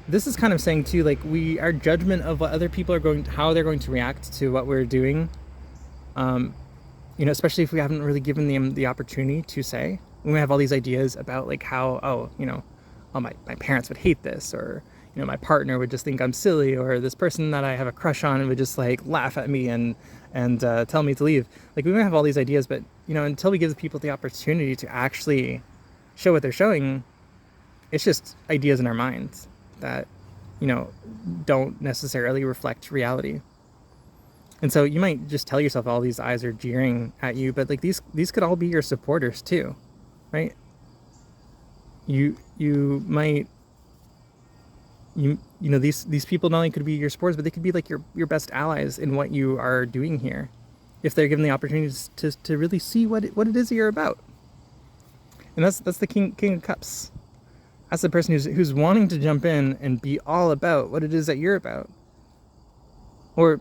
this is kind of saying too, like, our judgment of what other people how they're going to react to what we're doing, especially if we haven't really given them the opportunity to say. We may have all these ideas about like how, my parents would hate this, or my partner would just think I'm silly, or this person that I have a crush on would just like laugh at me and tell me to leave. Like, we might have all these ideas, but until we give the people the opportunity to actually show what they're showing, it's just ideas in our minds that don't necessarily reflect reality. And so you might just tell yourself all these eyes are jeering at you, but like these could all be your supporters too, right? You might, these people not only could be your supporters, but they could be like your best allies in what you are doing here, if they're given the opportunity to really see what it is that you're about. And that's the King of Cups. That's the person who's wanting to jump in and be all about what it is that you're about, or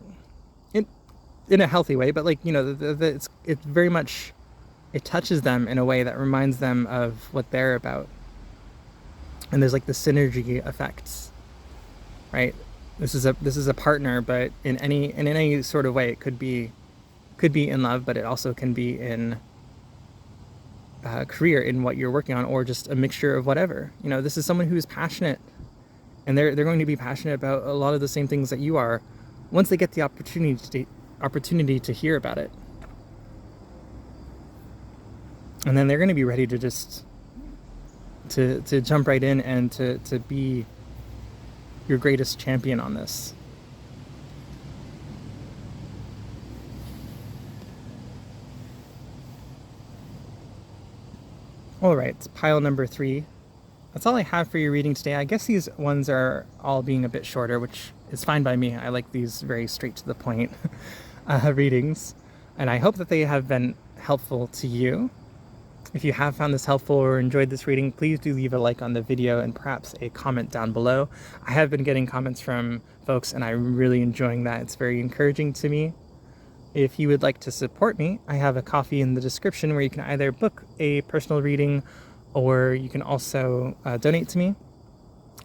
in a healthy way. But like it's very much, it touches them in a way that reminds them of what they're about. And there's like the synergy effects, right? This is a partner, but in any sort of way, it could be in love, but it also can be in career, in what you're working on, or just a mixture of whatever. This is someone who's passionate, and they're going to be passionate about a lot of the same things that you are, once they get the opportunity to hear about it. And then they're going to be ready to just to jump right in and to be your greatest champion on this. All right, pile number 3. That's all I have for your reading today. I guess these ones are all being a bit shorter, which is fine by me. I like these very straight to the point readings, and I hope that they have been helpful to you. If you have found this helpful or enjoyed this reading, please do leave a like on the video and perhaps a comment down below. I have been getting comments from folks and I'm really enjoying that. It's very encouraging to me. If you would like to support me, I have a Ko-fi in the description where you can either book a personal reading or you can also donate to me.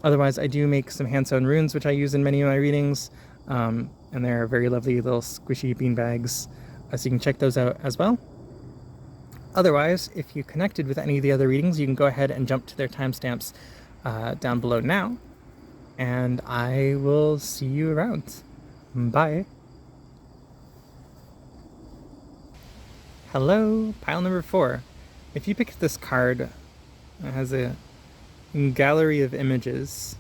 Otherwise, I do make some hand-sewn runes, which I use in many of my readings, and they're very lovely little squishy bean bags, so you can check those out as well. Otherwise, if you connected with any of the other readings, you can go ahead and jump to their timestamps down below now, and I will see you around. Bye. Hello, pile number 4. If you pick this card, it has a gallery of images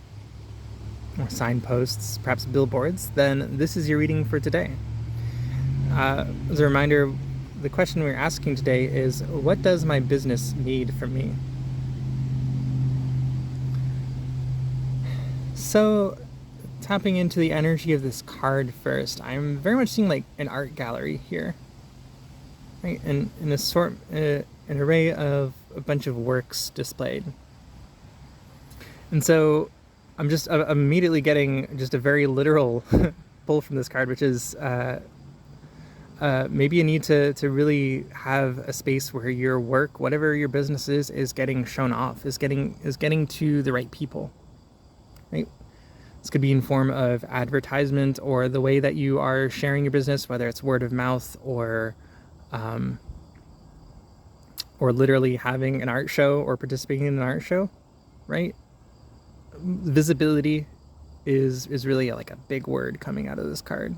or signposts, perhaps billboards, then this is your reading for today. As a reminder, the question we're asking today is, what does my business need from me? So, tapping into the energy of this card first, I'm very much seeing like an art gallery here. Right, and an array of a bunch of works displayed. And so I'm immediately getting just a very literal pull from this card, which is maybe you need to really have a space where your work, whatever your business is getting shown off, is getting to the right people. Right? This could be in form of advertisement or the way that you are sharing your business, whether it's word of mouth or literally having an art show or participating in an art show, right? Visibility is really like a big word coming out of this card.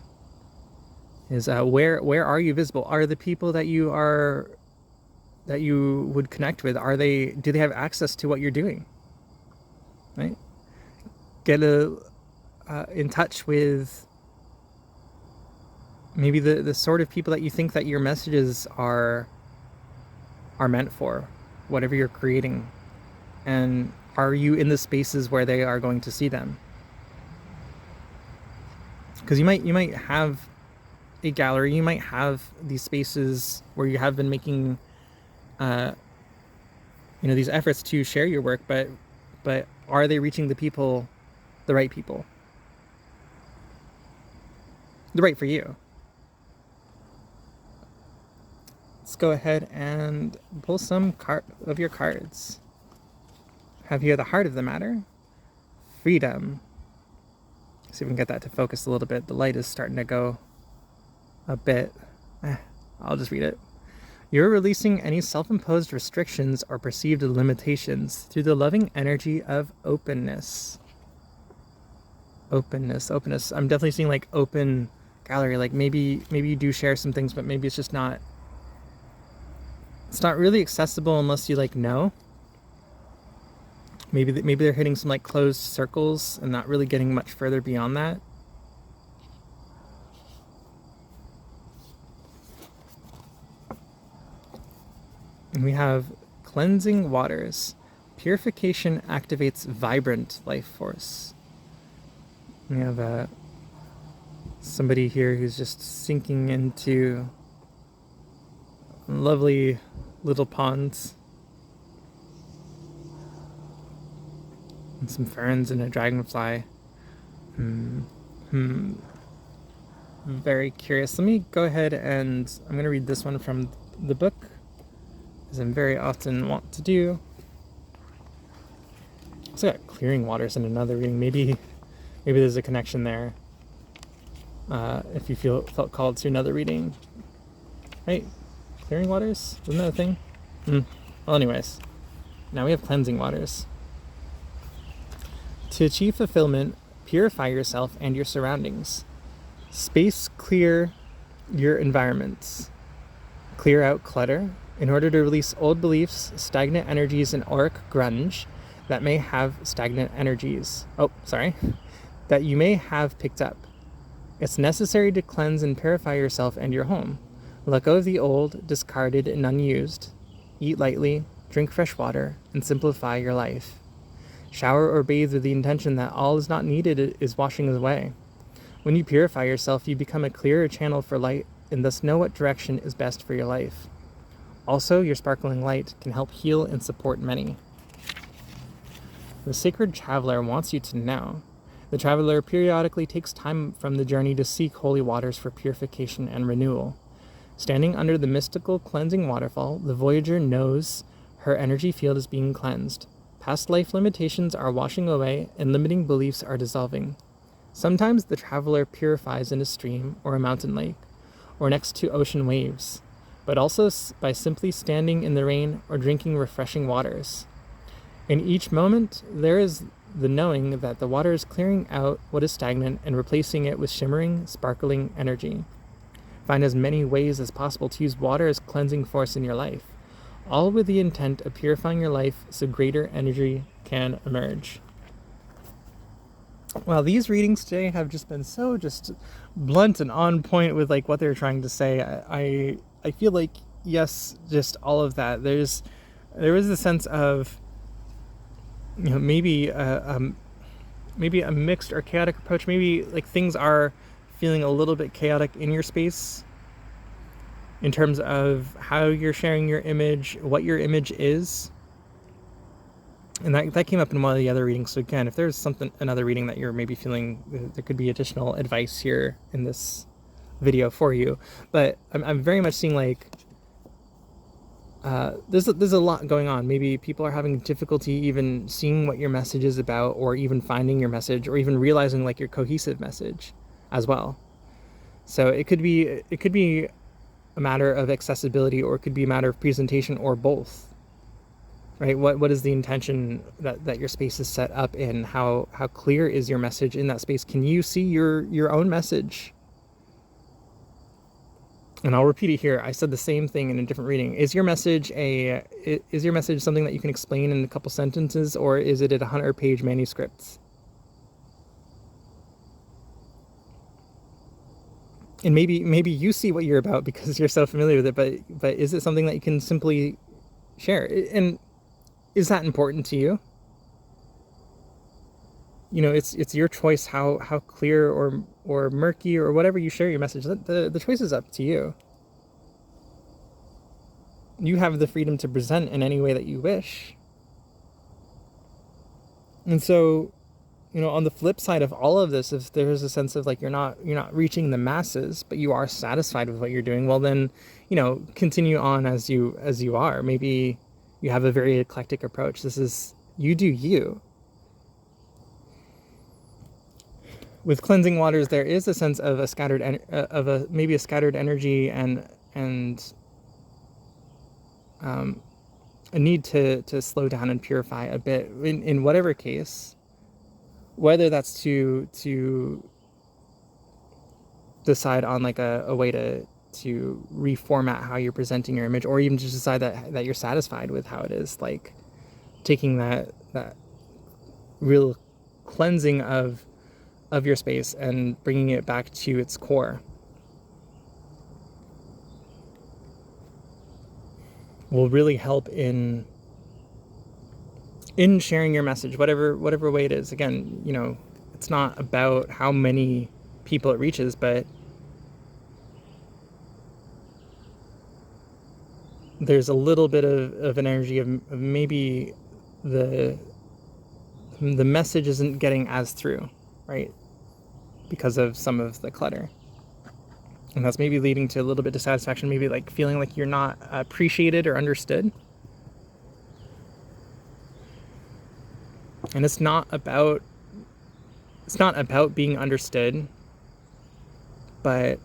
Is where are you visible? Are the people that you would connect with, do they have access to what you're doing? Right? Get in touch with maybe the sort of people that you think that your messages are meant for, whatever you're creating. And are you in the spaces where they are going to see them? Because you might have a gallery, you might have these spaces where you have been making these efforts to share your work, but are they reaching the right people? The right for you. Let's go ahead and pull some of your cards. Have here the heart of the matter, freedom. See if we can get that to focus a little bit. The light is starting to go a bit. I'll just read it. You're releasing any self-imposed restrictions or perceived limitations through the loving energy of openness. Openness. I'm definitely seeing like open gallery. Like maybe you do share some things, but maybe it's just not. It's not really accessible unless you like know. Maybe they're hitting some like closed circles and not really getting much further beyond that. And we have cleansing waters. Purification activates vibrant life force. We have somebody here who's just sinking into lovely little ponds. And some ferns and a dragonfly. Very curious. Let me go ahead and I'm going to read this one from the book, as I'm very often want to do. Also got clearing waters in another reading. Maybe there's a connection there. If you felt called to another reading, right? Clearing waters, isn't that a thing? Well, anyways, now we have cleansing waters. To achieve fulfillment, purify yourself and your surroundings. Space clear your environments. Clear out clutter in order to release old beliefs, stagnant energies, and auric grunge that may have stagnant energies. That you may have picked up. It's necessary to cleanse and purify yourself and your home. Let go of the old, discarded, and unused. Eat lightly, drink fresh water, and simplify your life. Shower or bathe with the intention that all is not needed is washing away. When you purify yourself, you become a clearer channel for light and thus know what direction is best for your life. Also, your sparkling light can help heal and support many. The sacred traveler wants you to know. The traveler periodically takes time from the journey to seek holy waters for purification and renewal. Standing under the mystical cleansing waterfall, the voyager knows her energy field is being cleansed. Past life limitations are washing away and limiting beliefs are dissolving. Sometimes the traveler purifies in a stream or a mountain lake, or next to ocean waves, but also by simply standing in the rain or drinking refreshing waters. In each moment, there is the knowing that the water is clearing out what is stagnant and replacing it with shimmering, sparkling energy. Find as many ways as possible to use water as cleansing force in your life, all with the intent of purifying your life so greater energy can emerge. Well, these readings today have just been so just blunt and on point with like what they're trying to say. I feel like, yes, just all of that. There is a sense of, maybe a mixed or chaotic approach. Maybe like things are feeling a little bit chaotic in your space in terms of how you're sharing your image, what your image is. And that came up in one of the other readings. So again, if there's another reading that you're maybe feeling, there could be additional advice here in this video for you. But I'm very much seeing like, there's a lot going on. Maybe people are having difficulty even seeing what your message is about, or even finding your message, or even realizing like your cohesive message as well. So it could be a matter of accessibility, or it could be a matter of presentation, or both. Right? What is the intention that your space is set up in? How clear is your message in that space? Can you see your own message? And I'll repeat it here. I said the same thing in a different reading. Is your message something that you can explain in a couple sentences, or is it a 100-page manuscript? And maybe you see what you're about because you're so familiar with it, but is it something that you can simply share? And is that important to you? It's your choice how clear or murky or whatever you share your message. The choice is up to you. You have the freedom to present in any way that you wish. And so, on the flip side of all of this, if there's a sense of like you're not reaching the masses, but you are satisfied with what you're doing, well then, continue on as you are. Maybe you have a very eclectic approach. This is, you do you. With cleansing waters, there is a sense of a scattered energy and a need to slow down and purify a bit in whatever case, whether that's to decide on like a way to reformat how you're presenting your image, or even just decide that you're satisfied with how it is, like taking that real cleansing of your space and bringing it back to its core. Will really help in sharing your message, whatever way it is. Again, it's not about how many people it reaches, but there's a little bit of an energy of maybe the message isn't getting as through, right? Because of some of the clutter. And that's maybe leading to a little bit of dissatisfaction, maybe like feeling like you're not appreciated or understood. And it's not about being understood, but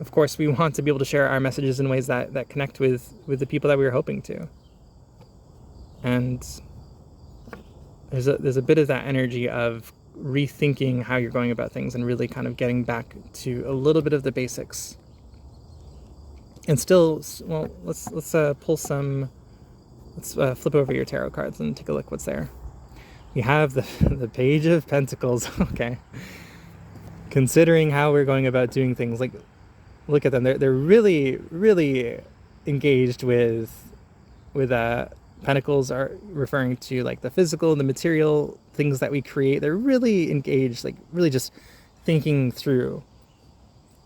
of course we want to be able to share our messages in ways that connect with the people that we were hoping to. And there's a bit of that energy of rethinking how you're going about things and really kind of getting back to a little bit of the basics. And still, well, let's pull some. Let's flip over your tarot cards and take a look what's there. We have the Page of Pentacles. Okay. Considering how we're going about doing things, like look at them. They're really, really engaged with Pentacles are referring to like the physical, the material things that we create. They're really engaged, like really just thinking through,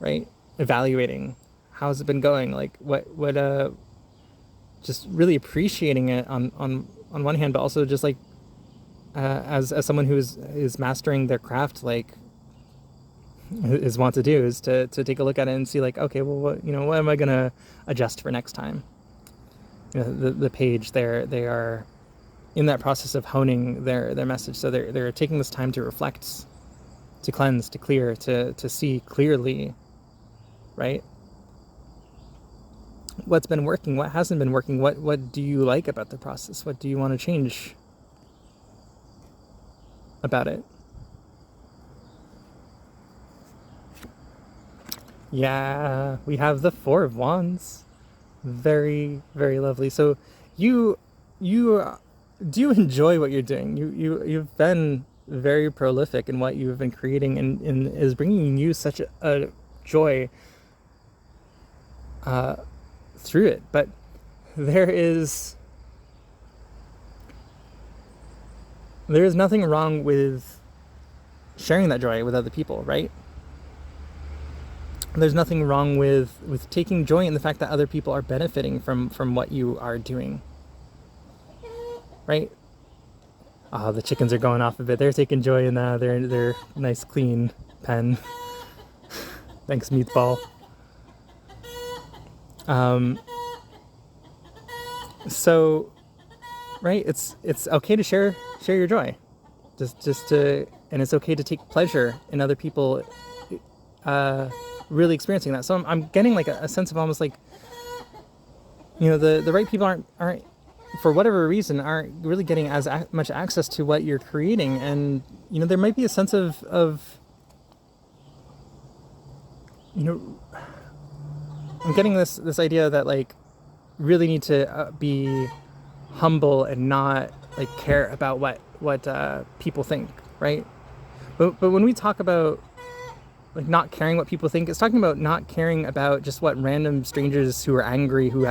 right? Evaluating, how's it been going? Like just really appreciating it on one hand, but also just like as someone who is mastering their craft, like is want to do is to take a look at it and see like, okay, well, what am I gonna adjust for next time? The page there, they are in that process of honing their message. So they're taking this time to reflect, to cleanse, to clear, to see clearly, right? What's been working, what hasn't been working, what do you like about the process? What do you want to change about it? Yeah, we have the Four of Wands. Very, very lovely. So you do you enjoy what you're doing? You've been very prolific in what you've been creating, and is bringing you such a joy through it. But there is nothing wrong with sharing that joy with other people, right? There's nothing wrong with taking joy in the fact that other people are benefiting from what you are doing, right? Oh, the chickens are going off a bit. They're taking joy in their nice clean pen. Thanks, Meatball. So, right, it's okay to share your joy, just to, and it's okay to take pleasure in other people really experiencing that. So I'm getting like a sense of almost like, the right people aren't for whatever reason aren't really getting as much access to what you're creating, and there might be a sense of I'm getting this idea that like really need to be humble and not like care about what people think, right? But when we talk about like not caring what people think, it's talking about not caring about just what random strangers who are angry, who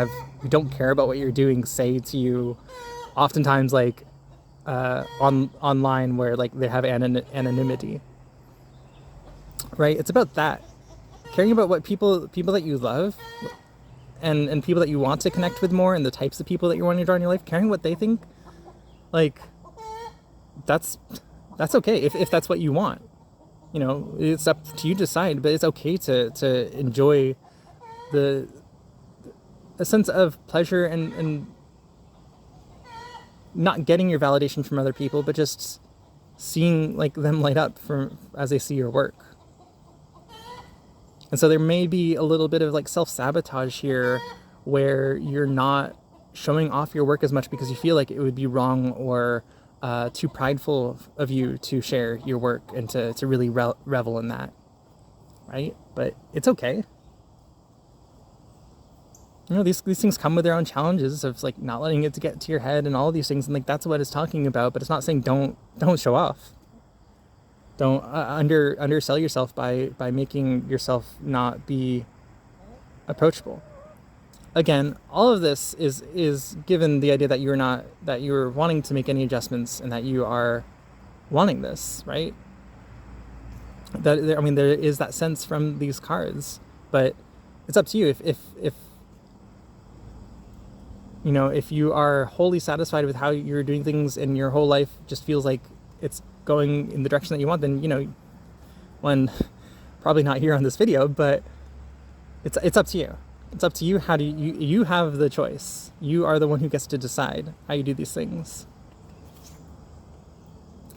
don't care about what you're doing, say to you, oftentimes like online, where like they have anonymity, right? It's about that, caring about what people that you love and people that you want to connect with more, and the types of people that you want to draw in your life, caring what they think, like that's okay if that's what you want. It's up to you to decide, but it's okay to enjoy a sense of pleasure and not getting your validation from other people, but just seeing like them light up as they see your work. And so there may be a little bit of like self-sabotage here, where you're not showing off your work as much because you feel like it would be wrong or too prideful of you to share your work and to really revel in that, right? But it's okay. These things come with their own challenges of like not letting it to get to your head and all of these things, and like that's what it's talking about. But it's not saying don't show off. Don't undersell yourself by making yourself not be approachable. Again, all of this is given the idea that you're wanting to make any adjustments, and that you are wanting this, right? There is that sense from these cards, but it's up to you. If you are wholly satisfied with how you're doing things and your whole life just feels like it's going in the direction that you want, then one, probably not here on this video, but it's up to you. It's up to you. How do you have the choice. You are the one who gets to decide how you do these things.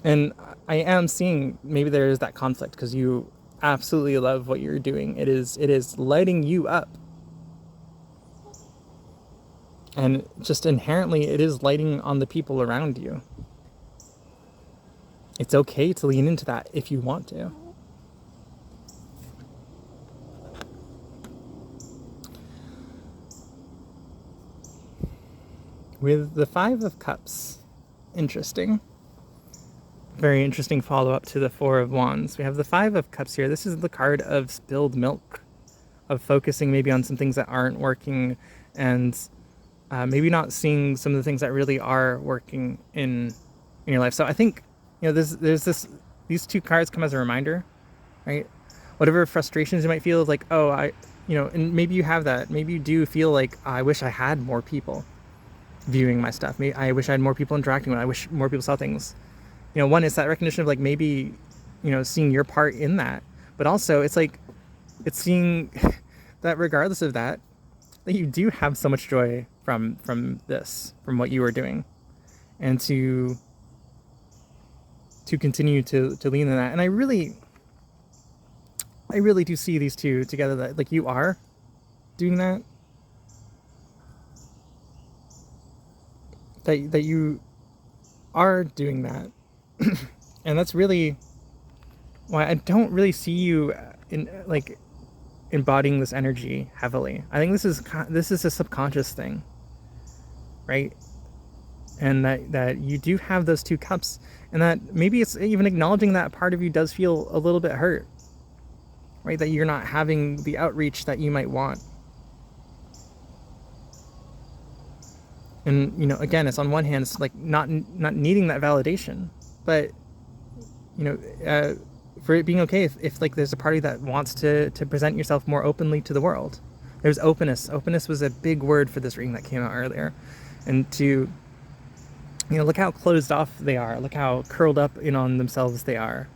And I am seeing maybe there is that conflict because you absolutely love what you're doing. It is lighting you up. And just inherently it is lighting on the people around you. It's okay to lean into that if you want to. With the Five of Cups, interesting. Very interesting follow-up to the Four of Wands. We have the Five of Cups here. This is the card of spilled milk, of focusing maybe on some things that aren't working, and maybe not seeing some of the things that really are working in your life. So I think, these two cards come as a reminder, right? Whatever frustrations you might feel, like, oh, and maybe you have that. Maybe you do feel like, oh, I wish I had more people viewing my stuff. Maybe I wish I had more people interacting with it. I wish more people saw things. One is that recognition of like maybe, seeing your part in that, but also it's like, it's seeing that regardless of that, that you do have so much joy from what you are doing, and to continue to lean in that. And I really do see these two together, that like you are doing that, that you are doing that. And that's really why I don't really see you in like embodying this energy heavily. I think this is a subconscious thing, right? And that you do have those two cups, and that maybe it's even acknowledging that part of you does feel a little bit hurt, right? That you're not having the outreach that you might want. And again, it's on one hand, it's like not needing that validation, but for it being okay if like there's a party that wants to present yourself more openly to the world. There's openness. Openness was a big word for this reading that came out earlier. And to look how closed off they are, look how curled up in on themselves they are.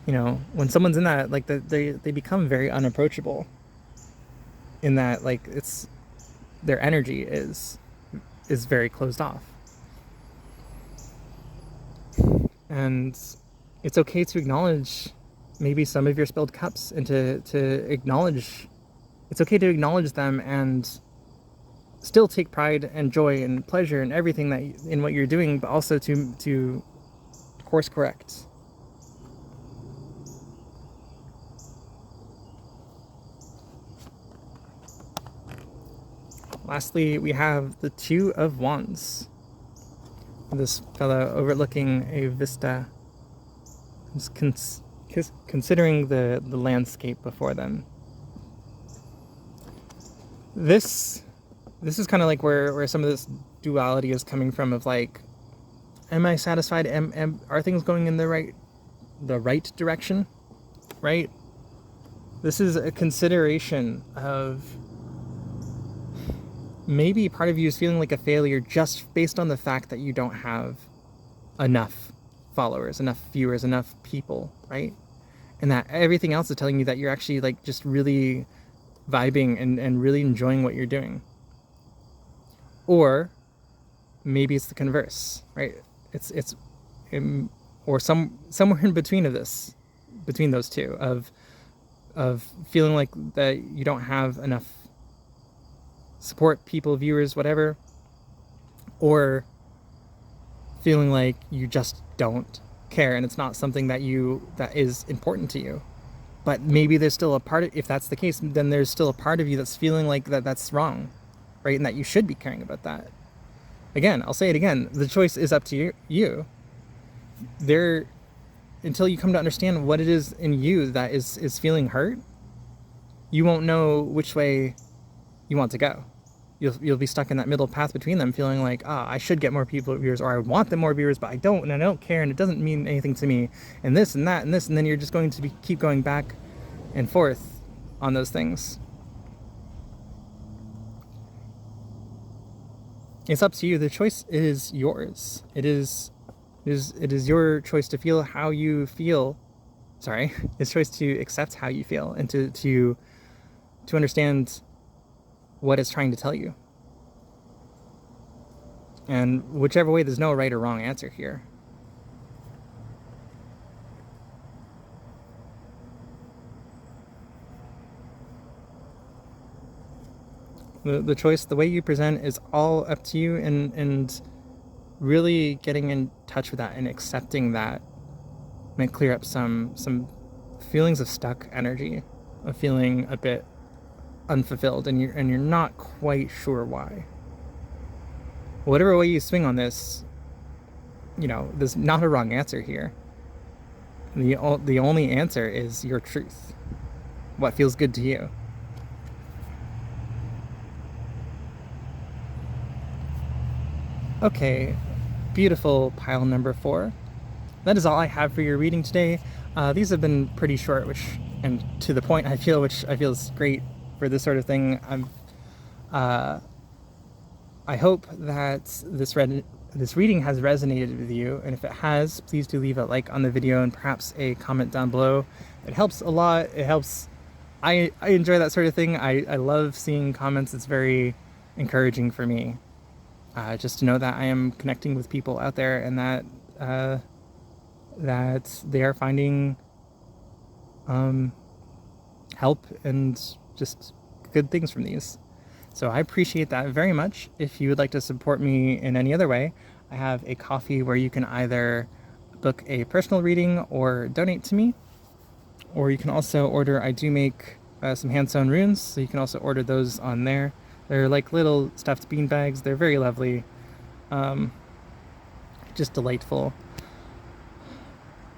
When someone's in that, like, they become very unapproachable, in that like it's their energy is very closed off. And it's okay to acknowledge maybe some of your spilled cups, and to acknowledge, it's okay to acknowledge them and still take pride and joy and pleasure and everything that in what you're doing, but also to course correct. Lastly, we have the Two of Wands. This fellow overlooking a vista, considering the landscape before them. This is kind of like where some of this duality is coming from, of like, am I satisfied? Are things going in the right direction? Right? This is a consideration of maybe part of you is feeling like a failure just based on the fact that you don't have enough followers, enough viewers, enough people, right? And that everything else is telling you that you're actually like just really vibing and really enjoying what you're doing. Or maybe it's the converse, right? Or somewhere in between of this, between those two, of feeling like that you don't have enough support, people, viewers, whatever, or feeling like you just don't care and it's not something that is important to you. But maybe there's still a part of, if that's the case, then there's still a part of you that's feeling like that's wrong, right? And that you should be caring about that. Again, I'll say it again, the choice is up to you. Until you come to understand what it is in you that is feeling hurt, you won't know which way you want to go. You'll be stuck in that middle path between them, feeling like, I should get more people viewers, or I want them more viewers, but I don't, and I don't care, and it doesn't mean anything to me, and this and that and this, and then you're just going to keep going back and forth on those things. It's up to you. The choice is yours. It is your choice to feel how you feel. Sorry, it's choice to accept how you feel, and to understand what it's trying to tell you. And whichever way, there's no right or wrong answer here. The choice, the way you present, is all up to you, and really getting in touch with that and accepting that might clear up some feelings of stuck energy, of feeling a bit unfulfilled, and you're not quite sure why. Whatever way you swing on this, there's not a wrong answer here. The only answer is your truth. What feels good to you. Okay, beautiful pile number 4. That is all I have for your reading today. These have been pretty short, and to the point, which I feel is great for this sort of thing. I hope that this reading has resonated with you, and if it has, please do leave a like on the video and perhaps a comment down below. It helps a lot. It helps. I enjoy that sort of thing. I love seeing comments. It's very encouraging for me, just to know that I am connecting with people out there, and that they are finding help and just good things from these. So I appreciate that very much. If you would like to support me in any other way, I have a Ko-fi where you can either book a personal reading or donate to me, or you can also order. I do make some hand-sewn runes, so you can also order those on there. They're like little stuffed bean bags. They're very lovely, just delightful.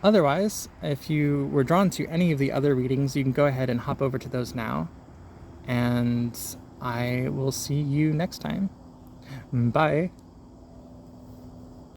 Otherwise, if you were drawn to any of the other readings, you can go ahead and hop over to those now, and I will see you next time. Bye.